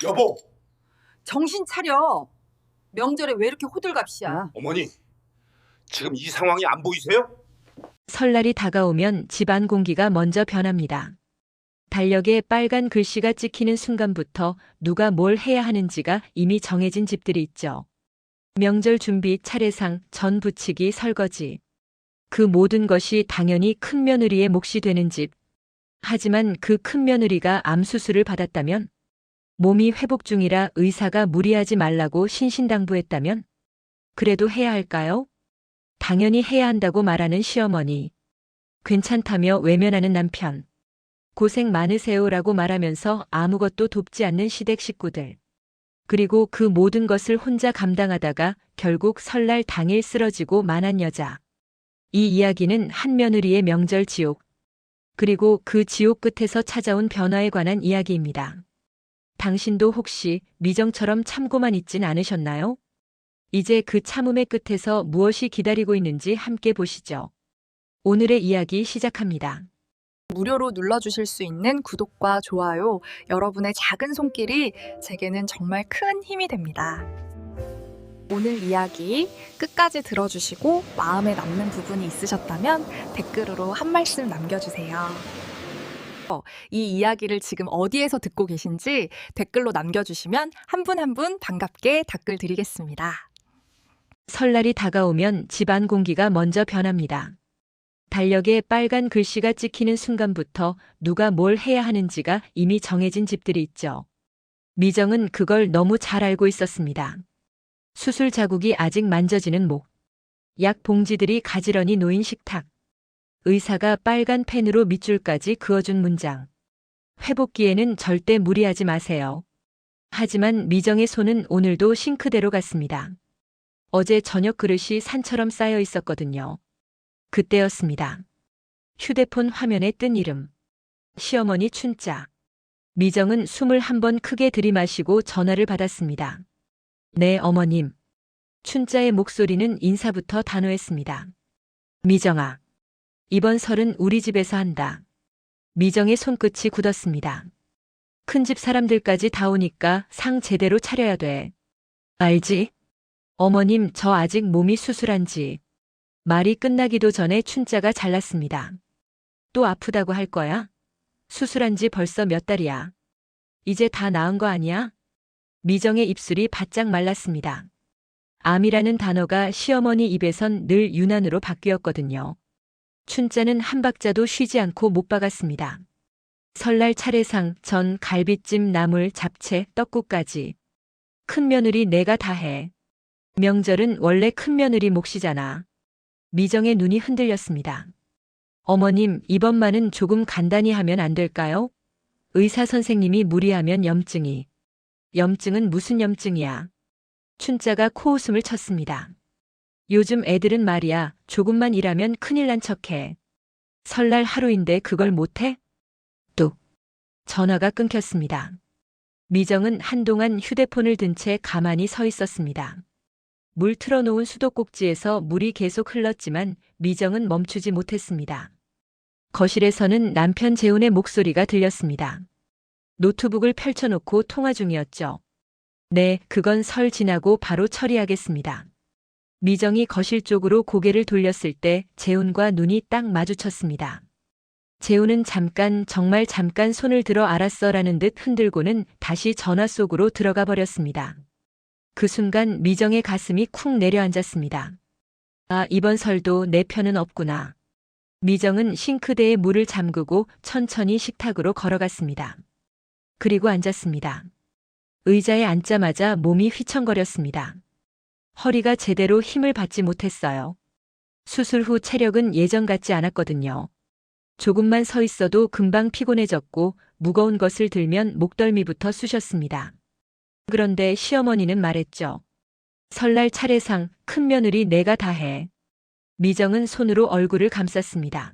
여보, 정신 차려. 명절에 왜 이렇게 호들갑이야? 어머니, 지금 이 상황이 안 보이세요? 설날이 다가오면 집안 공기가 먼저 변합니다. 달력에 빨간 글씨가 찍히는 순간부터 누가 뭘 해야 하는지가 이미 정해진 집들이 있죠. 명절 준비, 차례상, 전 부치기, 설거지. 그 모든 것이 당연히 큰며느리의 몫이 되는 집. 하지만 그 큰며느리가 암 수술을 받았다면, 몸이 회복 중이라 의사가 무리하지 말라고 신신당부했다면, 그래도 해야 할까요? 당연히 해야 한다고 말하는 시어머니. 괜찮다며 외면하는 남편. 고생 많으세요라고 말하면서 아무것도 돕지 않는 시댁 식구들. 그리고 그 모든 것을 혼자 감당하다가 결국 설날 당일 쓰러지고 만한 여자. 이 이야기는 한 며느리의 명절 지옥. 그리고 그 지옥 끝에서 찾아온 변화에 관한 이야기입니다. 당신도 혹시 미정처럼 참고만 있진 않으셨나요? 이제 그 참음의 끝에서 무엇이 기다리고 있는지 함께 보시죠. 오늘의 이야기 시작합니다. 무료로 눌러주실 수 있는 구독과 좋아요, 여러분의 작은 손길이 제게는 정말 큰 힘이 됩니다. 오늘 이야기 끝까지 들어주시고 마음에 남는 부분이 있으셨다면 댓글로 한 말씀 남겨주세요. 이 이야기를 지금 어디에서 듣고 계신지 댓글로 남겨주시면 한 분 한 분 반갑게 댓글 드리겠습니다. 설날이 다가오면 집안 공기가 먼저 변합니다. 달력에 빨간 글씨가 찍히는 순간부터 누가 뭘 해야 하는지가 이미 정해진 집들이 있죠. 미정은 그걸 너무 잘 알고 있었습니다. 수술 자국이 아직 만져지는 목. 약 봉지들이 가지런히 놓인 식탁. 의사가 빨간 펜으로 밑줄까지 그어준 문장. 회복기에는 절대 무리하지 마세요. 하지만 미정의 손은 오늘도 싱크대로 갔습니다. 어제 저녁 그릇이 산처럼 쌓여 있었거든요. 그때였습니다. 휴대폰 화면에 뜬 이름. 시어머니 춘자. 미정은 숨을 한 번 크게 들이마시고 전화를 받았습니다. 네, 어머님. 춘자의 목소리는 인사부터 단호했습니다. 미정아. 이번 설은 우리 집에서 한다. 미정의 손끝이 굳었습니다. 큰집 사람들까지 다 오니까 상 제대로 차려야 돼. 알지? 어머님, 저 아직 몸이 수술한지. 말이 끝나기도 전에 춘자가 잘랐습니다. 또 아프다고 할 거야? 수술한 지 벌써 몇 달이야. 이제 다 나은 거 아니야? 미정의 입술이 바짝 말랐습니다. 암이라는 단어가 시어머니 입에선 늘 유난으로 바뀌었거든요. 춘자는 한 박자도 쉬지 않고 못 박았습니다. 설날 차례상, 전, 갈비찜, 나물, 잡채, 떡국까지. 큰며느리 내가 다 해. 명절은 원래 큰며느리 몫이잖아. 미정의 눈이 흔들렸습니다. 어머님, 이번만은 조금 간단히 하면 안 될까요? 의사 선생님이 무리하면 염증이. 염증은 무슨 염증이야? 춘자가 코웃음을 쳤습니다. 요즘 애들은 말이야, 조금만 일하면 큰일 난 척해. 설날 하루인데 그걸 못해? 뚝. 전화가 끊겼습니다. 미정은 한동안 휴대폰을 든 채 가만히 서 있었습니다. 물 틀어놓은 수도꼭지에서 물이 계속 흘렀지만 미정은 멈추지 못했습니다. 거실에서는 남편 재훈의 목소리가 들렸습니다. 노트북을 펼쳐놓고 통화 중이었죠. 네, 그건 설 지나고 바로 처리하겠습니다. 미정이 거실 쪽으로 고개를 돌렸을 때 재훈과 눈이 딱 마주쳤습니다. 재훈은 잠깐, 정말 잠깐 손을 들어 알았어라는 듯 흔들고는 다시 전화 속으로 들어가 버렸습니다. 그 순간 미정의 가슴이 쿵 내려앉았습니다. 아, 이번 설도 내 편은 없구나. 미정은 싱크대에 물을 잠그고 천천히 식탁으로 걸어갔습니다. 그리고 앉았습니다. 의자에 앉자마자 몸이 휘청거렸습니다. 허리가 제대로 힘을 받지 못했어요. 수술 후 체력은 예전 같지 않았거든요. 조금만 서 있어도 금방 피곤해졌고 무거운 것을 들면 목덜미부터 쑤셨습니다. 그런데 시어머니는 말했죠. 설날 차례상, 큰며느리 내가 다 해. 미정은 손으로 얼굴을 감쌌습니다.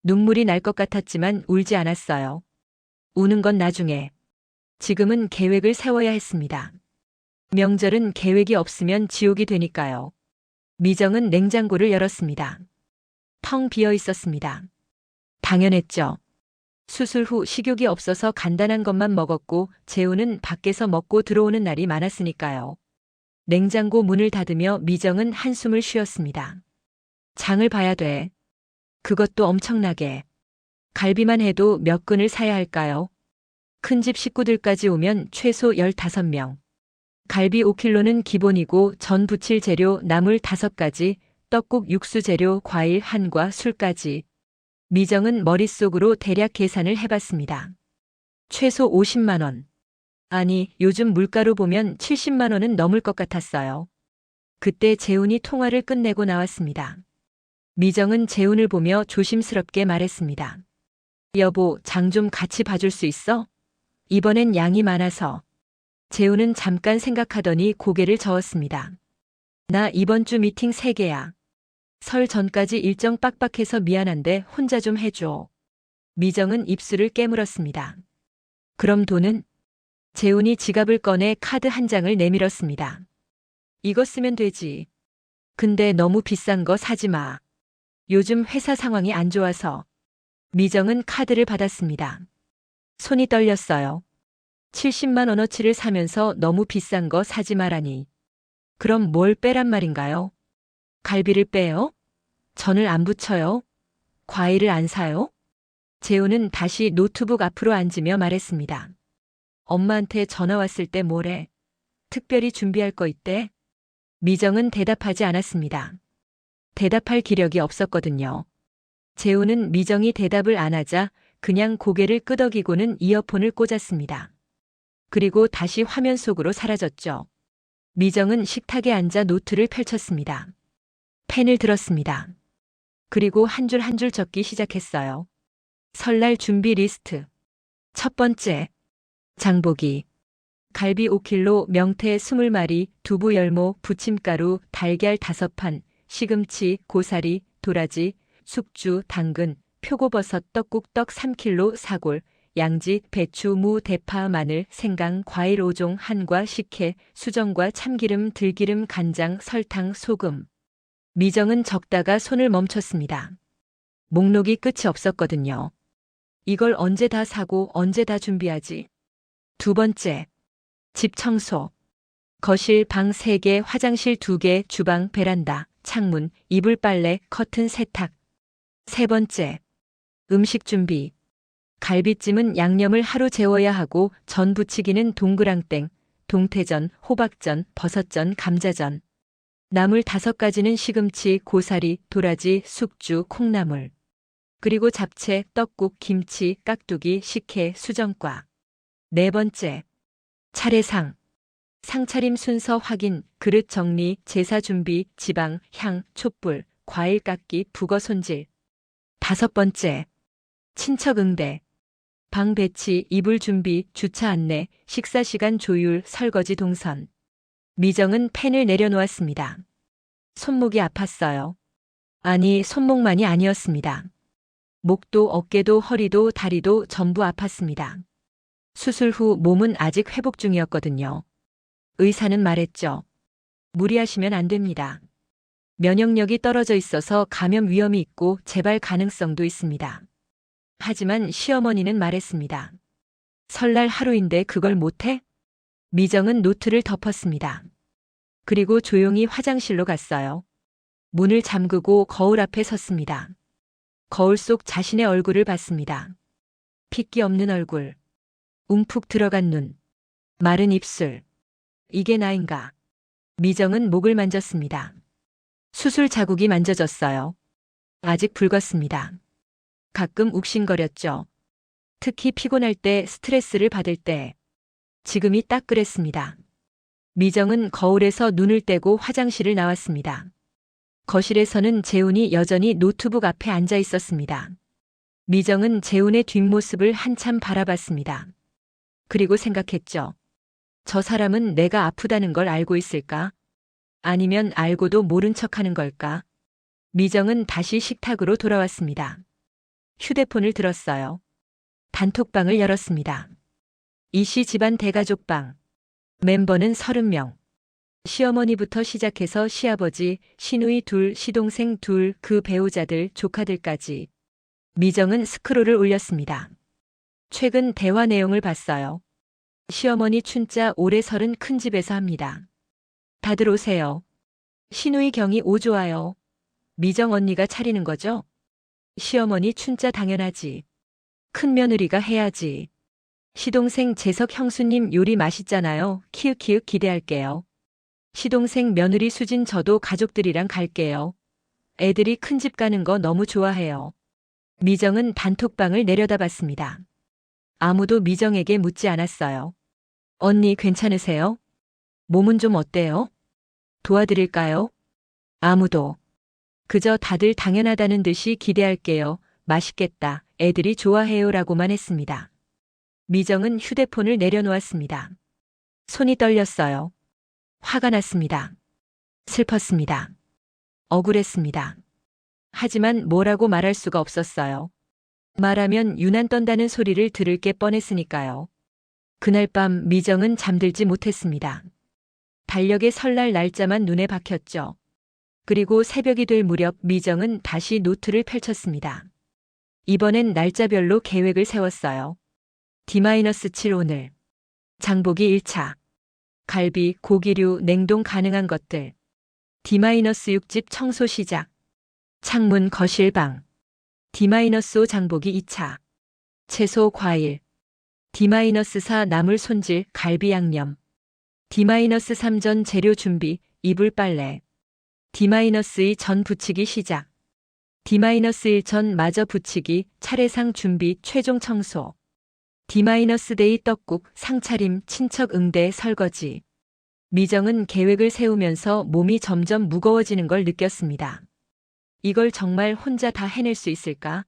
눈물이 날 것 같았지만 울지 않았어요. 우는 건 나중에. 지금은 계획을 세워야 했습니다. 명절은 계획이 없으면 지옥이 되니까요. 미정은 냉장고를 열었습니다. 텅 비어 있었습니다. 당연했죠. 수술 후 식욕이 없어서 간단한 것만 먹었고 재우는 밖에서 먹고 들어오는 날이 많았으니까요. 냉장고 문을 닫으며 미정은 한숨을 쉬었습니다. 장을 봐야 돼. 그것도 엄청나게. 갈비만 해도 몇 근을 사야 할까요? 큰 집 식구들까지 오면 최소 15명. 갈비 5kg는 기본이고 전 부칠 재료 나물 5가지, 떡국 육수 재료 과일 한과 술까지. 미정은 머릿속으로 대략 계산을 해봤습니다. 최소 50만 원. 아니, 요즘 물가로 보면 70만 원은 넘을 것 같았어요. 그때 재훈이 통화를 끝내고 나왔습니다. 미정은 재훈을 보며 조심스럽게 말했습니다. 여보, 장 좀 같이 봐줄 수 있어? 이번엔 양이 많아서. 재훈은 잠깐 생각하더니 고개를 저었습니다. 나 이번 주 미팅 3개야. 설 전까지 일정 빡빡해서 미안한데 혼자 좀 해줘. 미정은 입술을 깨물었습니다. 그럼 돈은? 재훈이 지갑을 꺼내 카드 한 장을 내밀었습니다. 이거 쓰면 되지. 근데 너무 비싼 거 사지 마. 요즘 회사 상황이 안 좋아서. 미정은 카드를 받았습니다. 손이 떨렸어요. 70만 원어치를 사면서 너무 비싼 거 사지 말라니. 그럼 뭘 빼란 말인가요? 갈비를 빼요? 전을 안 부쳐요? 과일을 안 사요? 재훈은 다시 노트북 앞으로 앉으며 말했습니다. 엄마한테 전화 왔을 때 뭐래? 특별히 준비할 거 있대? 미정은 대답하지 않았습니다. 대답할 기력이 없었거든요. 재훈은 미정이 대답을 안 하자 그냥 고개를 끄덕이고는 이어폰을 꽂았습니다. 그리고 다시 화면 속으로 사라졌죠. 미정은 식탁에 앉아 노트를 펼쳤습니다. 펜을 들었습니다. 그리고 한 줄 한 줄 적기 시작했어요. 설날 준비 리스트. 첫 번째. 장보기. 갈비 5kg, 명태 20마리, 두부 열모, 부침가루, 달걀 5판, 시금치, 고사리, 도라지, 숙주, 당근, 표고버섯, 떡국 떡 3kg, 사골, 양지, 배추, 무, 대파, 마늘, 생강, 과일 5종, 한과, 식혜, 수정과 참기름, 들기름, 간장, 설탕, 소금. 미정은 적다가 손을 멈췄습니다. 목록이 끝이 없었거든요. 이걸 언제 다 사고 언제 다 준비하지? 두 번째. 집 청소. 거실 방 3개, 화장실 2개, 주방, 베란다, 창문, 이불 빨래, 커튼 세탁. 세 번째. 음식 준비. 갈비찜은 양념을 하루 재워야 하고 전 부치기는 동그랑땡, 동태전, 호박전, 버섯전, 감자전. 나물 5가지는 시금치, 고사리, 도라지, 숙주, 콩나물. 그리고 잡채, 떡국, 김치, 깍두기, 식혜, 수정과. 네 번째. 차례상. 상차림 순서 확인, 그릇 정리, 제사 준비, 지방, 향, 촛불, 과일 깎기, 북어 손질. 5번째. 친척 응대. 방 배치, 이불 준비, 주차 안내, 식사 시간 조율, 설거지 동선. 미정은 펜을 내려놓았습니다. 손목이 아팠어요. 아니, 손목만이 아니었습니다. 목도 어깨도 허리도 다리도 전부 아팠습니다. 수술 후 몸은 아직 회복 중이었거든요. 의사는 말했죠. 무리하시면 안 됩니다. 면역력이 떨어져 있어서 감염 위험이 있고 재발 가능성도 있습니다. 하지만 시어머니는 말했습니다. 설날 하루인데 그걸 못해? 미정은 노트를 덮었습니다. 그리고 조용히 화장실로 갔어요. 문을 잠그고 거울 앞에 섰습니다. 거울 속 자신의 얼굴을 봤습니다. 핏기 없는 얼굴. 움푹 들어간 눈. 마른 입술. 이게 나인가? 미정은 목을 만졌습니다. 수술 자국이 만져졌어요. 아직 붉었습니다. 가끔 욱신거렸죠. 특히 피곤할 때, 스트레스를 받을 때. 지금이 딱 그랬습니다. 미정은 거울에서 눈을 떼고 화장실을 나왔습니다. 거실에서는 재훈이 여전히 노트북 앞에 앉아 있었습니다. 미정은 재훈의 뒷모습을 한참 바라봤습니다. 그리고 생각했죠. 저 사람은 내가 아프다는 걸 알고 있을까? 아니면 알고도 모른 척하는 걸까? 미정은 다시 식탁으로 돌아왔습니다. 휴대폰을 들었어요. 단톡방을 열었습니다. 이씨 집안 대가족방. 멤버는 30명. 시어머니부터 시작해서 시아버지, 시누이 2, 시동생 2, 그 배우자들, 조카들까지. 미정은 스크롤을 올렸습니다. 최근 대화 내용을 봤어요. 시어머니 춘자 올해 30 큰 집에서 합니다. 다들 오세요. 시누이 경이 오좋아요. 미정 언니가 차리는 거죠? 시어머니 춘자 당연하지. 큰 며느리가 해야지. 시동생 재석 형수님 요리 맛있잖아요. 키읔키읔 기대할게요. 시동생 며느리 수진 저도 가족들이랑 갈게요. 애들이 큰 집 가는 거 너무 좋아해요. 미정은 단톡방을 내려다봤습니다. 아무도 미정에게 묻지 않았어요. 언니 괜찮으세요? 몸은 좀 어때요? 도와드릴까요? 아무도. 그저 다들 당연하다는 듯이 기대할게요. 맛있겠다. 애들이 좋아해요라고만 했습니다. 미정은 휴대폰을 내려놓았습니다. 손이 떨렸어요. 화가 났습니다. 슬펐습니다. 억울했습니다. 하지만 뭐라고 말할 수가 없었어요. 말하면 유난 떤다는 소리를 들을 게 뻔했으니까요. 그날 밤 미정은 잠들지 못했습니다. 달력의 설날 날짜만 눈에 박혔죠. 그리고 새벽이 될 무렵 미정은 다시 노트를 펼쳤습니다. 이번엔 날짜별로 계획을 세웠어요. D-7 오늘. 장보기 1차. 갈비, 고기류, 냉동 가능한 것들. D-6 집 청소 시작. 창문, 거실, 방. D-5 장보기 2차. 채소, 과일. D-4 나물 손질, 갈비 양념. D-3 전 재료 준비, 이불 빨래. D-2 전 부치기 시작. D-1 전 마저 부치기, 차례상 준비, 최종 청소. D-데이 떡국, 상차림, 친척 응대, 설거지. 미정은 계획을 세우면서 몸이 점점 무거워지는 걸 느꼈습니다. 이걸 정말 혼자 다 해낼 수 있을까?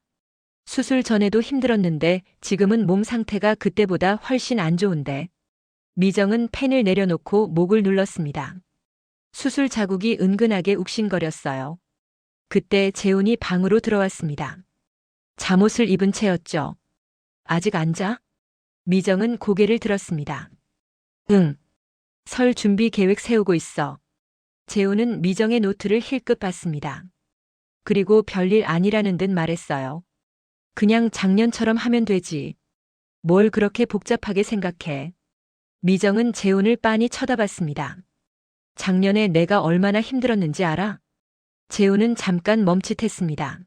수술 전에도 힘들었는데 지금은 몸 상태가 그때보다 훨씬 안 좋은데. 미정은 펜을 내려놓고 목을 눌렀습니다. 수술 자국이 은근하게 욱신거렸어요. 그때 재훈이 방으로 들어왔습니다. 잠옷을 입은 채였죠. 아직 안 자? 미정은 고개를 들었습니다. 응. 설 준비 계획 세우고 있어. 재훈은 미정의 노트를 힐끗 봤습니다. 그리고 별일 아니라는 듯 말했어요. 그냥 작년처럼 하면 되지. 뭘 그렇게 복잡하게 생각해. 미정은 재훈을 빤히 쳐다봤습니다. 작년에 내가 얼마나 힘들었는지 알아? 재훈은 잠깐 멈칫했습니다.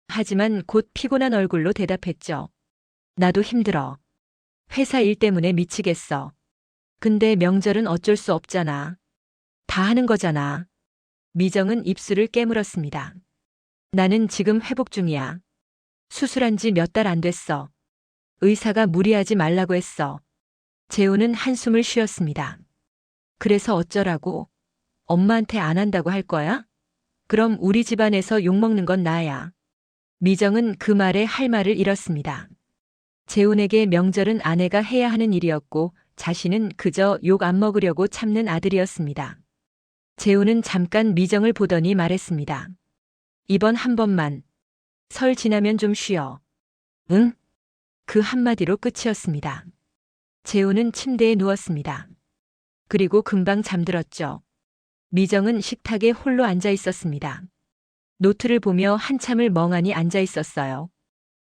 하지만 곧 피곤한 얼굴로 대답했죠. 나도 힘들어. 회사 일 때문에 미치겠어. 근데 명절은 어쩔 수 없잖아. 다 하는 거잖아. 미정은 입술을 깨물었습니다. 나는 지금 회복 중이야. 수술한 지 몇 달 안 됐어. 의사가 무리하지 말라고 했어. 재훈은 한숨을 쉬었습니다. 그래서 어쩌라고? 엄마한테 안 한다고 할 거야? 그럼 우리 집안에서 욕먹는 건 나야. 미정은 그 말에 할 말을 잃었습니다. 재훈에게 명절은 아내가 해야 하는 일이었고 자신은 그저 욕 안 먹으려고 참는 아들이었습니다. 재훈은 잠깐 미정을 보더니 말했습니다. 이번 한 번만. 설 지나면 좀 쉬어. 응? 그 한마디로 끝이었습니다. 재훈은 침대에 누웠습니다. 그리고 금방 잠들었죠. 미정은 식탁에 홀로 앉아 있었습니다. 노트를 보며 한참을 멍하니 앉아 있었어요.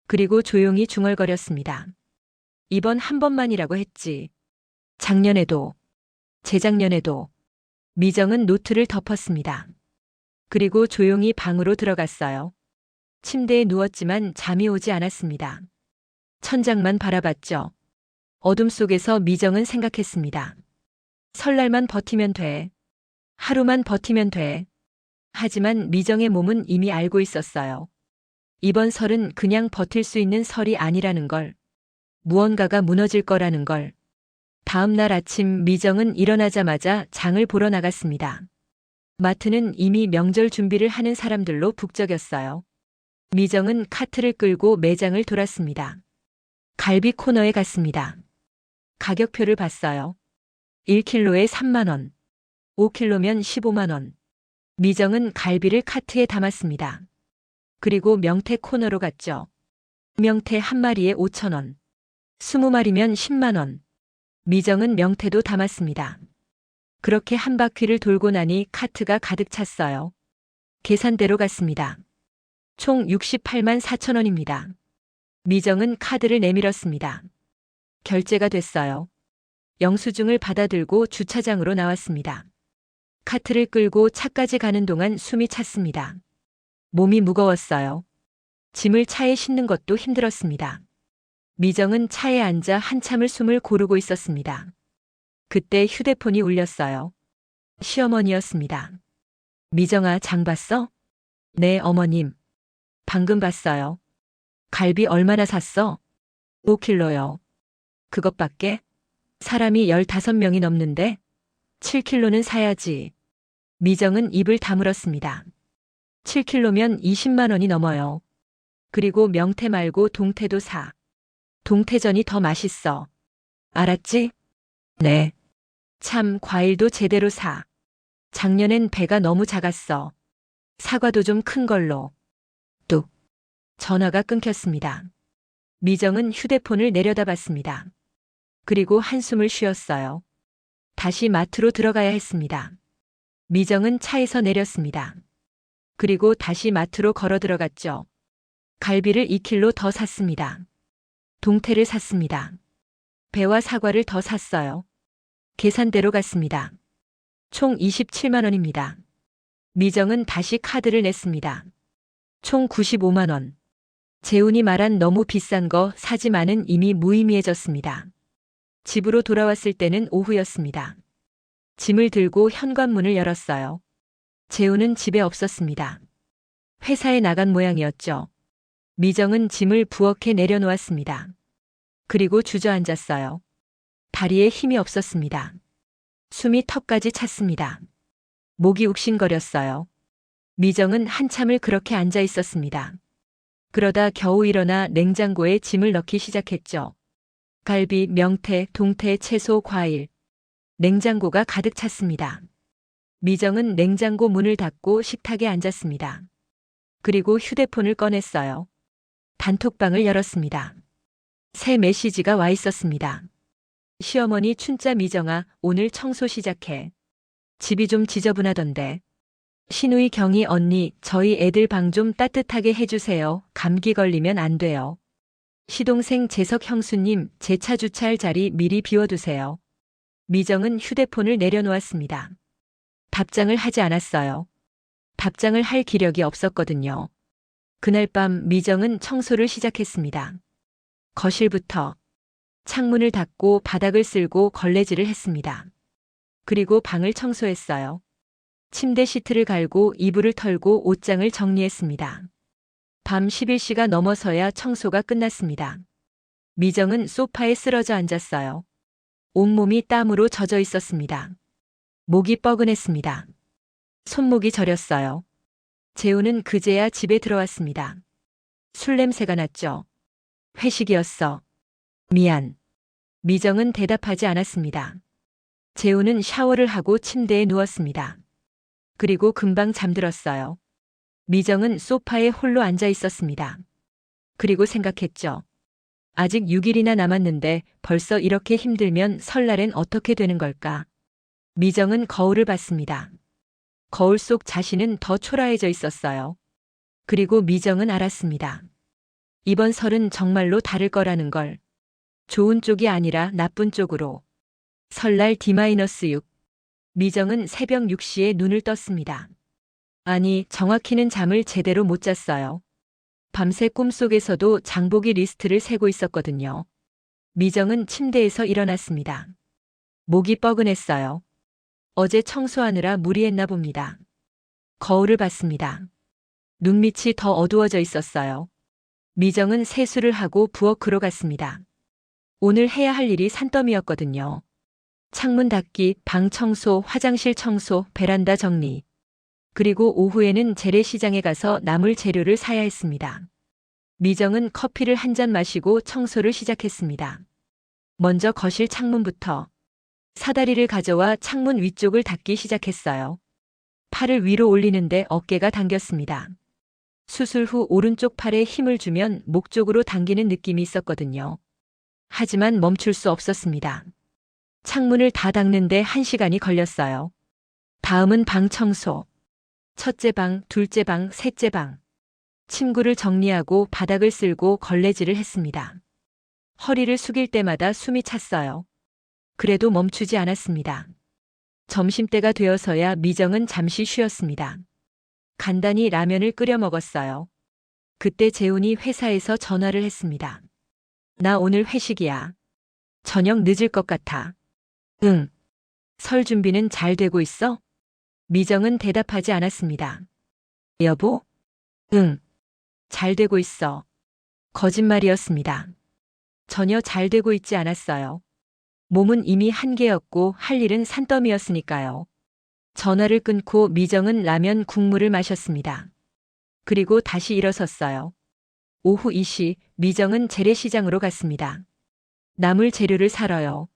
그리고 조용히 중얼거렸습니다. 이번 한 번만이라고 했지. 작년에도, 재작년에도. 미정은 노트를 덮었습니다. 그리고 조용히 방으로 들어갔어요. 침대에 누웠지만 잠이 오지 않았습니다. 천장만 바라봤죠. 어둠 속에서 미정은 생각했습니다. 설날만 버티면 돼. 하루만 버티면 돼. 하지만 미정의 몸은 이미 알고 있었어요. 이번 설은 그냥 버틸 수 있는 설이 아니라는 걸. 무언가가 무너질 거라는 걸. 다음 날 아침 미정은 일어나자마자 장을 보러 나갔습니다. 마트는 이미 명절 준비를 하는 사람들로 북적였어요. 미정은 카트를 끌고 매장을 돌았습니다. 갈비 코너에 갔습니다. 가격표를 봤어요. 1kg에 3만 원, 5kg면 15만 원. 미정은 갈비를 카트에 담았습니다. 그리고 명태 코너로 갔죠. 명태 한 마리에 5천 원, 20마리면 10만 원. 미정은 명태도 담았습니다. 그렇게 한 바퀴를 돌고 나니 카트가 가득 찼어요. 계산대로 갔습니다. 총 68만 4천 원입니다. 미정은 카드를 내밀었습니다. 결제가 됐어요. 영수증을 받아들고 주차장으로 나왔습니다. 카트를 끌고 차까지 가는 동안 숨이 찼습니다. 몸이 무거웠어요. 짐을 차에 싣는 것도 힘들었습니다. 미정은 차에 앉아 한참을 숨을 고르고 있었습니다. 그때 휴대폰이 울렸어요. 시어머니였습니다. 미정아, 장 봤어? 네, 어머님. 방금 봤어요. 갈비 얼마나 샀어? 5kg요. 그것밖에? 사람이 15명이 넘는데? 7kg는 사야지. 미정은 입을 다물었습니다. 7kg면 20만 원이 넘어요. 그리고 명태 말고 동태도 사. 동태전이 더 맛있어. 알았지? 네. 참, 과일도 제대로 사. 작년엔 배가 너무 작았어. 사과도 좀 큰 걸로. 뚝. 전화가 끊겼습니다. 미정은 휴대폰을 내려다봤습니다. 그리고 한숨을 쉬었어요. 다시 마트로 들어가야 했습니다. 미정은 차에서 내렸습니다. 그리고 다시 마트로 걸어 들어갔죠. 갈비를 2kg 더 샀습니다. 동태를 샀습니다. 배와 사과를 더 샀어요. 계산대로 갔습니다. 총 27만 원입니다. 미정은 다시 카드를 냈습니다. 총 95만 원. 재훈이 말한 너무 비싼 거 사지만은 이미 무의미해졌습니다. 집으로 돌아왔을 때는 오후였습니다. 짐을 들고 현관문을 열었어요. 재훈은 집에 없었습니다. 회사에 나간 모양이었죠. 미정은 짐을 부엌에 내려놓았습니다. 그리고 주저앉았어요. 다리에 힘이 없었습니다. 숨이 턱까지 찼습니다. 목이 욱신거렸어요. 미정은 한참을 그렇게 앉아 있었습니다. 그러다 겨우 일어나 냉장고에 짐을 넣기 시작했죠. 갈비, 명태, 동태, 채소, 과일. 냉장고가 가득 찼습니다. 미정은 냉장고 문을 닫고 식탁에 앉았습니다. 그리고 휴대폰을 꺼냈어요. 단톡방을 열었습니다. 새 메시지가 와 있었습니다. 시어머니 춘자 미정아, 오늘 청소 시작해. 집이 좀 지저분하던데. 신우이 경이 언니, 저희 애들 방 좀 따뜻하게 해주세요. 감기 걸리면 안 돼요. 시동생 재석 형수님, 제 차 주차할 자리 미리 비워두세요. 미정은 휴대폰을 내려놓았습니다. 답장을 하지 않았어요. 답장을 할 기력이 없었거든요. 그날 밤 미정은 청소를 시작했습니다. 거실부터 창문을 닫고 바닥을 쓸고 걸레질을 했습니다. 그리고 방을 청소했어요. 침대 시트를 갈고 이불을 털고 옷장을 정리했습니다. 밤 11시가 넘어서야 청소가 끝났습니다. 미정은 소파에 쓰러져 앉았어요. 온몸이 땀으로 젖어 있었습니다. 목이 뻐근했습니다. 손목이 저렸어요. 재우는 그제야 집에 들어왔습니다. 술 냄새가 났죠. 회식이었어. 미안. 미정은 대답하지 않았습니다. 재우는 샤워를 하고 침대에 누웠습니다. 그리고 금방 잠들었어요. 미정은 소파에 홀로 앉아 있었습니다. 그리고 생각했죠. 아직 6일이나 남았는데 벌써 이렇게 힘들면 설날엔 어떻게 되는 걸까? 미정은 거울을 봤습니다. 거울 속 자신은 더 초라해져 있었어요. 그리고 미정은 알았습니다. 이번 설은 정말로 다를 거라는 걸. 좋은 쪽이 아니라 나쁜 쪽으로. 설날 D-6. 미정은 새벽 6시에 눈을 떴습니다. 아니, 정확히는 잠을 제대로 못 잤어요. 밤새 꿈속에서도 장보기 리스트를 세고 있었거든요. 미정은 침대에서 일어났습니다. 목이 뻐근했어요. 어제 청소하느라 무리했나 봅니다. 거울을 봤습니다. 눈밑이 더 어두워져 있었어요. 미정은 세수를 하고 부엌으로 갔습니다. 오늘 해야 할 일이 산더미였거든요. 창문 닫기, 방 청소, 화장실 청소, 베란다 정리. 그리고 오후에는 재래시장에 가서 나물 재료를 사야 했습니다. 미정은 커피를 한 잔 마시고 청소를 시작했습니다. 먼저 거실 창문부터 사다리를 가져와 창문 위쪽을 닦기 시작했어요. 팔을 위로 올리는데 어깨가 당겼습니다. 수술 후 오른쪽 팔에 힘을 주면 목 쪽으로 당기는 느낌이 있었거든요. 하지만 멈출 수 없었습니다. 창문을 다 닦는데 1시간이 걸렸어요. 다음은 방 청소. 첫째 방, 둘째 방, 셋째 방. 침구를 정리하고 바닥을 쓸고 걸레질을 했습니다. 허리를 숙일 때마다 숨이 찼어요. 그래도 멈추지 않았습니다. 점심때가 되어서야 미정은 잠시 쉬었습니다. 간단히 라면을 끓여 먹었어요. 그때 재훈이 회사에서 전화를 했습니다. 나 오늘 회식이야. 저녁 늦을 것 같아. 응. 설 준비는 잘 되고 있어? 미정은 대답하지 않았습니다. 여보? 응. 잘 되고 있어. 거짓말이었습니다. 전혀 잘 되고 있지 않았어요. 몸은 이미 한계였고 할 일은 산더미였으니까요. 전화를 끊고 미정은 라면 국물을 마셨습니다. 그리고 다시 일어섰어요. 오후 2시 미정은 재래시장으로 갔습니다. 나물 재료를 사러요.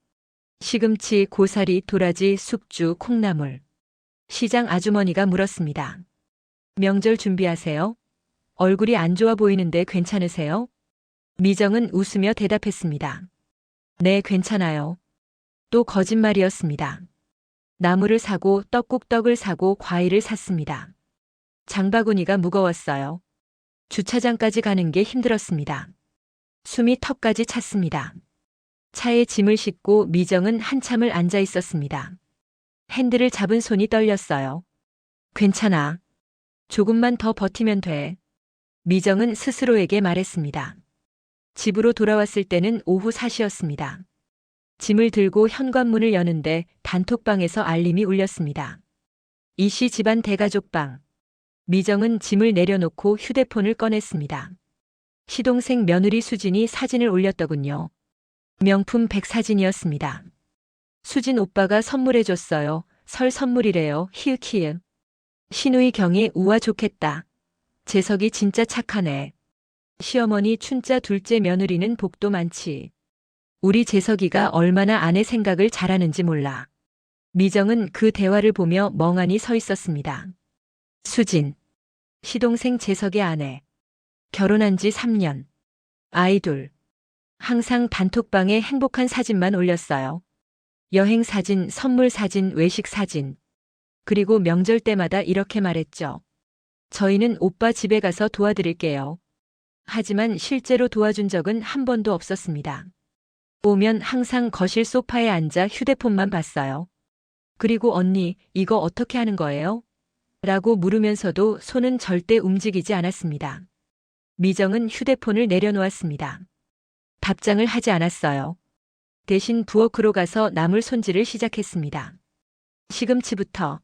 시금치, 고사리, 도라지, 숙주, 콩나물. 시장 아주머니가 물었습니다. 명절 준비하세요? 얼굴이 안 좋아 보이는데 괜찮으세요? 미정은 웃으며 대답했습니다. 네, 괜찮아요. 또 거짓말이었습니다. 나물을 사고 떡국떡을 사고 과일을 샀습니다. 장바구니가 무거웠어요. 주차장까지 가는 게 힘들었습니다. 숨이 턱까지 찼습니다. 차에 짐을 싣고 미정은 한참을 앉아 있었습니다. 핸들을 잡은 손이 떨렸어요. 괜찮아. 조금만 더 버티면 돼. 미정은 스스로에게 말했습니다. 집으로 돌아왔을 때는 오후 4시였습니다. 짐을 들고 현관문을 여는데 단톡방에서 알림이 울렸습니다. 이씨 집안 대가족방. 미정은 짐을 내려놓고 휴대폰을 꺼냈습니다. 시동생 며느리 수진이 사진을 올렸더군요. 명품 백사진이었습니다. 수진 오빠가 선물해줬어요. 설 선물이래요. 히읗히읗. 시누이 경이 우와 좋겠다. 재석이 진짜 착하네. 시어머니 춘자 둘째 며느리는 복도 많지. 우리 재석이가 얼마나 아내 생각을 잘하는지 몰라. 미정은 그 대화를 보며 멍하니 서 있었습니다. 수진. 시동생 재석의 아내. 결혼한 지 3년. 아이 둘. 항상 단톡방에 행복한 사진만 올렸어요. 여행 사진, 선물 사진, 외식 사진. 그리고 명절 때마다 이렇게 말했죠. 저희는 오빠 집에 가서 도와드릴게요. 하지만 실제로 도와준 적은 한 번도 없었습니다. 오면 항상 거실 소파에 앉아 휴대폰만 봤어요. 그리고 언니, 이거 어떻게 하는 거예요? 라고 물으면서도 손은 절대 움직이지 않았습니다. 미정은 휴대폰을 내려놓았습니다. 답장을 하지 않았어요. 대신 부엌으로 가서 나물 손질을 시작했습니다. 시금치부터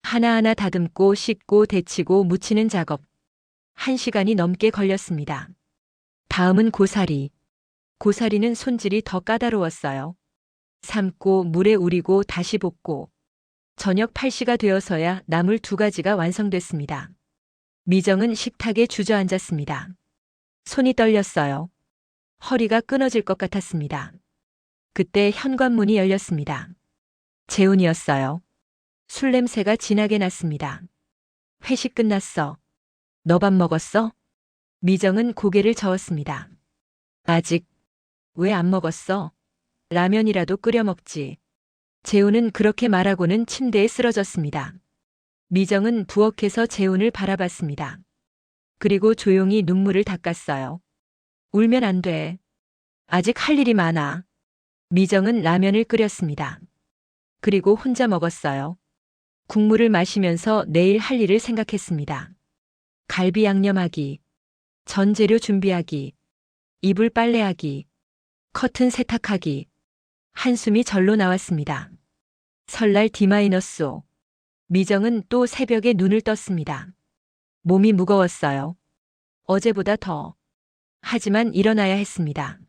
하나하나 다듬고 씻고 데치고 무치는 작업. 1시간이 넘게 걸렸습니다. 다음은 고사리. 고사리는 손질이 더 까다로웠어요. 삶고 물에 우리고 다시 볶고. 저녁 8시가 되어서야 나물 2가지가 완성됐습니다. 미정은 식탁에 주저앉았습니다. 손이 떨렸어요. 허리가 끊어질 것 같았습니다. 그때 현관문이 열렸습니다. 재훈이었어요. 술 냄새가 진하게 났습니다. 회식 끝났어. 너 밥 먹었어? 미정은 고개를 저었습니다. 아직. 왜 안 먹었어? 라면이라도 끓여 먹지. 재훈은 그렇게 말하고는 침대에 쓰러졌습니다. 미정은 부엌에서 재훈을 바라봤습니다. 그리고 조용히 눈물을 닦았어요. 울면 안 돼. 아직 할 일이 많아. 미정은 라면을 끓였습니다. 그리고 혼자 먹었어요. 국물을 마시면서 내일 할 일을 생각했습니다. 갈비 양념하기, 전 재료 준비하기, 이불 빨래하기, 커튼 세탁하기. 한숨이 절로 나왔습니다. 설날 D-5. 미정은 또 새벽에 눈을 떴습니다. 몸이 무거웠어요. 어제보다 더. 하지만 일어나야 했습니다.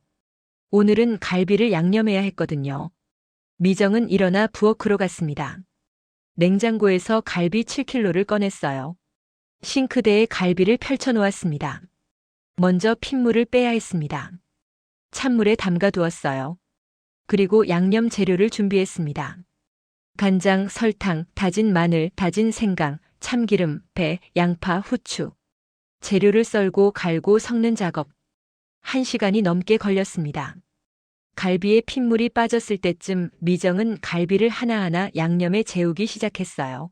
오늘은 갈비를 양념해야 했거든요. 미정은 일어나 부엌으로 갔습니다. 냉장고에서 갈비 7kg를 꺼냈어요. 싱크대에 갈비를 펼쳐 놓았습니다. 먼저 핏물을 빼야 했습니다. 찬물에 담가 두었어요. 그리고 양념 재료를 준비했습니다. 간장, 설탕, 다진 마늘, 다진 생강, 참기름, 배, 양파, 후추. 재료를 썰고 갈고 섞는 작업. 1시간이 넘게 걸렸습니다. 갈비에 핏물이 빠졌을 때쯤 미정은 갈비를 하나하나 양념에 재우기 시작했어요.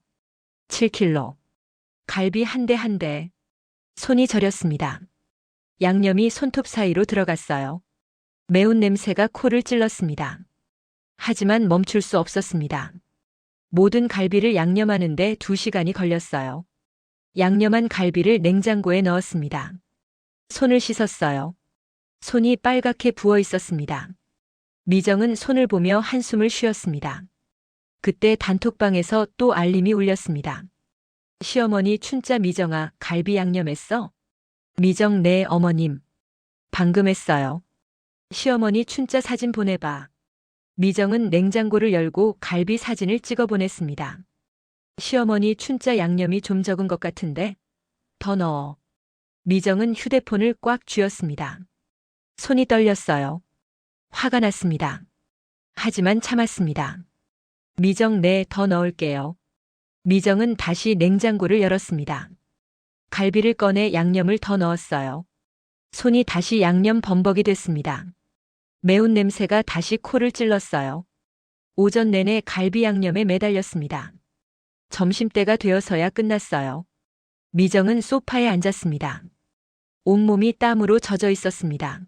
7kg. 갈비 한 대 한 대. 손이 저렸습니다. 양념이 손톱 사이로 들어갔어요. 매운 냄새가 코를 찔렀습니다. 하지만 멈출 수 없었습니다. 모든 갈비를 양념하는데 2시간이 걸렸어요. 양념한 갈비를 냉장고에 넣었습니다. 손을 씻었어요. 손이 빨갛게 부어 있었습니다. 미정은 손을 보며 한숨을 쉬었습니다. 그때 단톡방에서 또 알림이 울렸습니다. 시어머니 춘자 미정아, 갈비 양념했어? 미정 네 어머님. 방금 했어요. 시어머니 춘자 사진 보내봐. 미정은 냉장고를 열고 갈비 사진을 찍어 보냈습니다. 시어머니 춘자 양념이 좀 적은 것 같은데? 더 넣어. 미정은 휴대폰을 꽉 쥐었습니다. 손이 떨렸어요. 화가 났습니다. 하지만 참았습니다. 미정 네, 더 넣을게요. 미정은 다시 냉장고를 열었습니다. 갈비를 꺼내 양념을 더 넣었어요. 손이 다시 양념 범벅이 됐습니다. 매운 냄새가 다시 코를 찔렀어요. 오전 내내 갈비 양념에 매달렸습니다. 점심때가 되어서야 끝났어요. 미정은 소파에 앉았습니다. 온몸이 땀으로 젖어 있었습니다.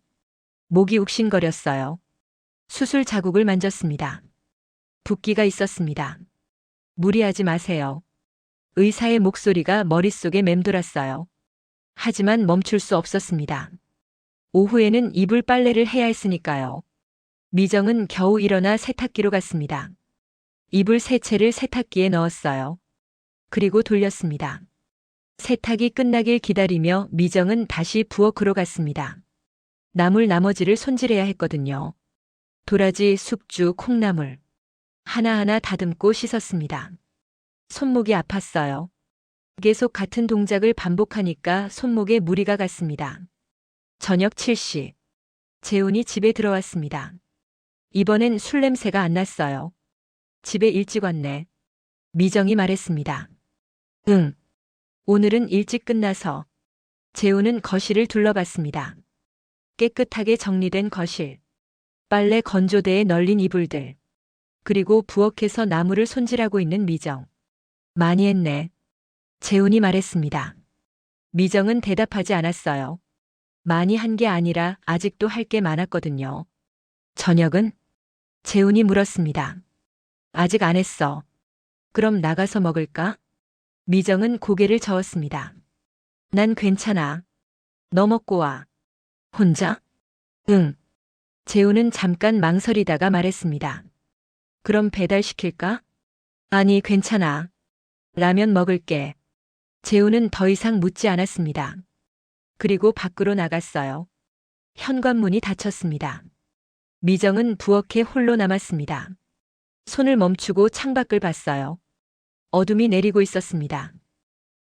목이 욱신거렸어요. 수술 자국을 만졌습니다. 붓기가 있었습니다. 무리하지 마세요. 의사의 목소리가 머릿속에 맴돌았어요. 하지만 멈출 수 없었습니다. 오후에는 이불 빨래를 해야 했으니까요. 미정은 겨우 일어나 세탁기로 갔습니다. 이불 세 채를 세탁기에 넣었어요. 그리고 돌렸습니다. 세탁이 끝나길 기다리며 미정은 다시 부엌으로 갔습니다. 나물 나머지를 손질해야 했거든요. 도라지, 숙주, 콩나물. 하나하나 다듬고 씻었습니다. 손목이 아팠어요. 계속 같은 동작을 반복하니까 손목에 무리가 갔습니다. 저녁 7시. 재훈이 집에 들어왔습니다. 이번엔 술 냄새가 안 났어요. 집에 일찍 왔네. 미정이 말했습니다. 응. 오늘은 일찍 끝나서. 재훈은 거실을 둘러봤습니다. 깨끗하게 정리된 거실. 빨래 건조대에 널린 이불들. 그리고 부엌에서 나무를 손질하고 있는 미정. 많이 했네. 재훈이 말했습니다. 미정은 대답하지 않았어요. 많이 한 게 아니라 아직도 할 게 많았거든요. 저녁은? 재훈이 물었습니다. 아직 안 했어. 그럼 나가서 먹을까? 미정은 고개를 저었습니다. 난 괜찮아. 너 먹고 와. 혼자? 응. 재훈은 잠깐 망설이다가 말했습니다. 그럼 배달시킬까? 아니, 괜찮아. 라면 먹을게. 재훈은 더 이상 묻지 않았습니다. 그리고 밖으로 나갔어요. 현관문이 닫혔습니다. 미정은 부엌에 홀로 남았습니다. 손을 멈추고 창밖을 봤어요. 어둠이 내리고 있었습니다.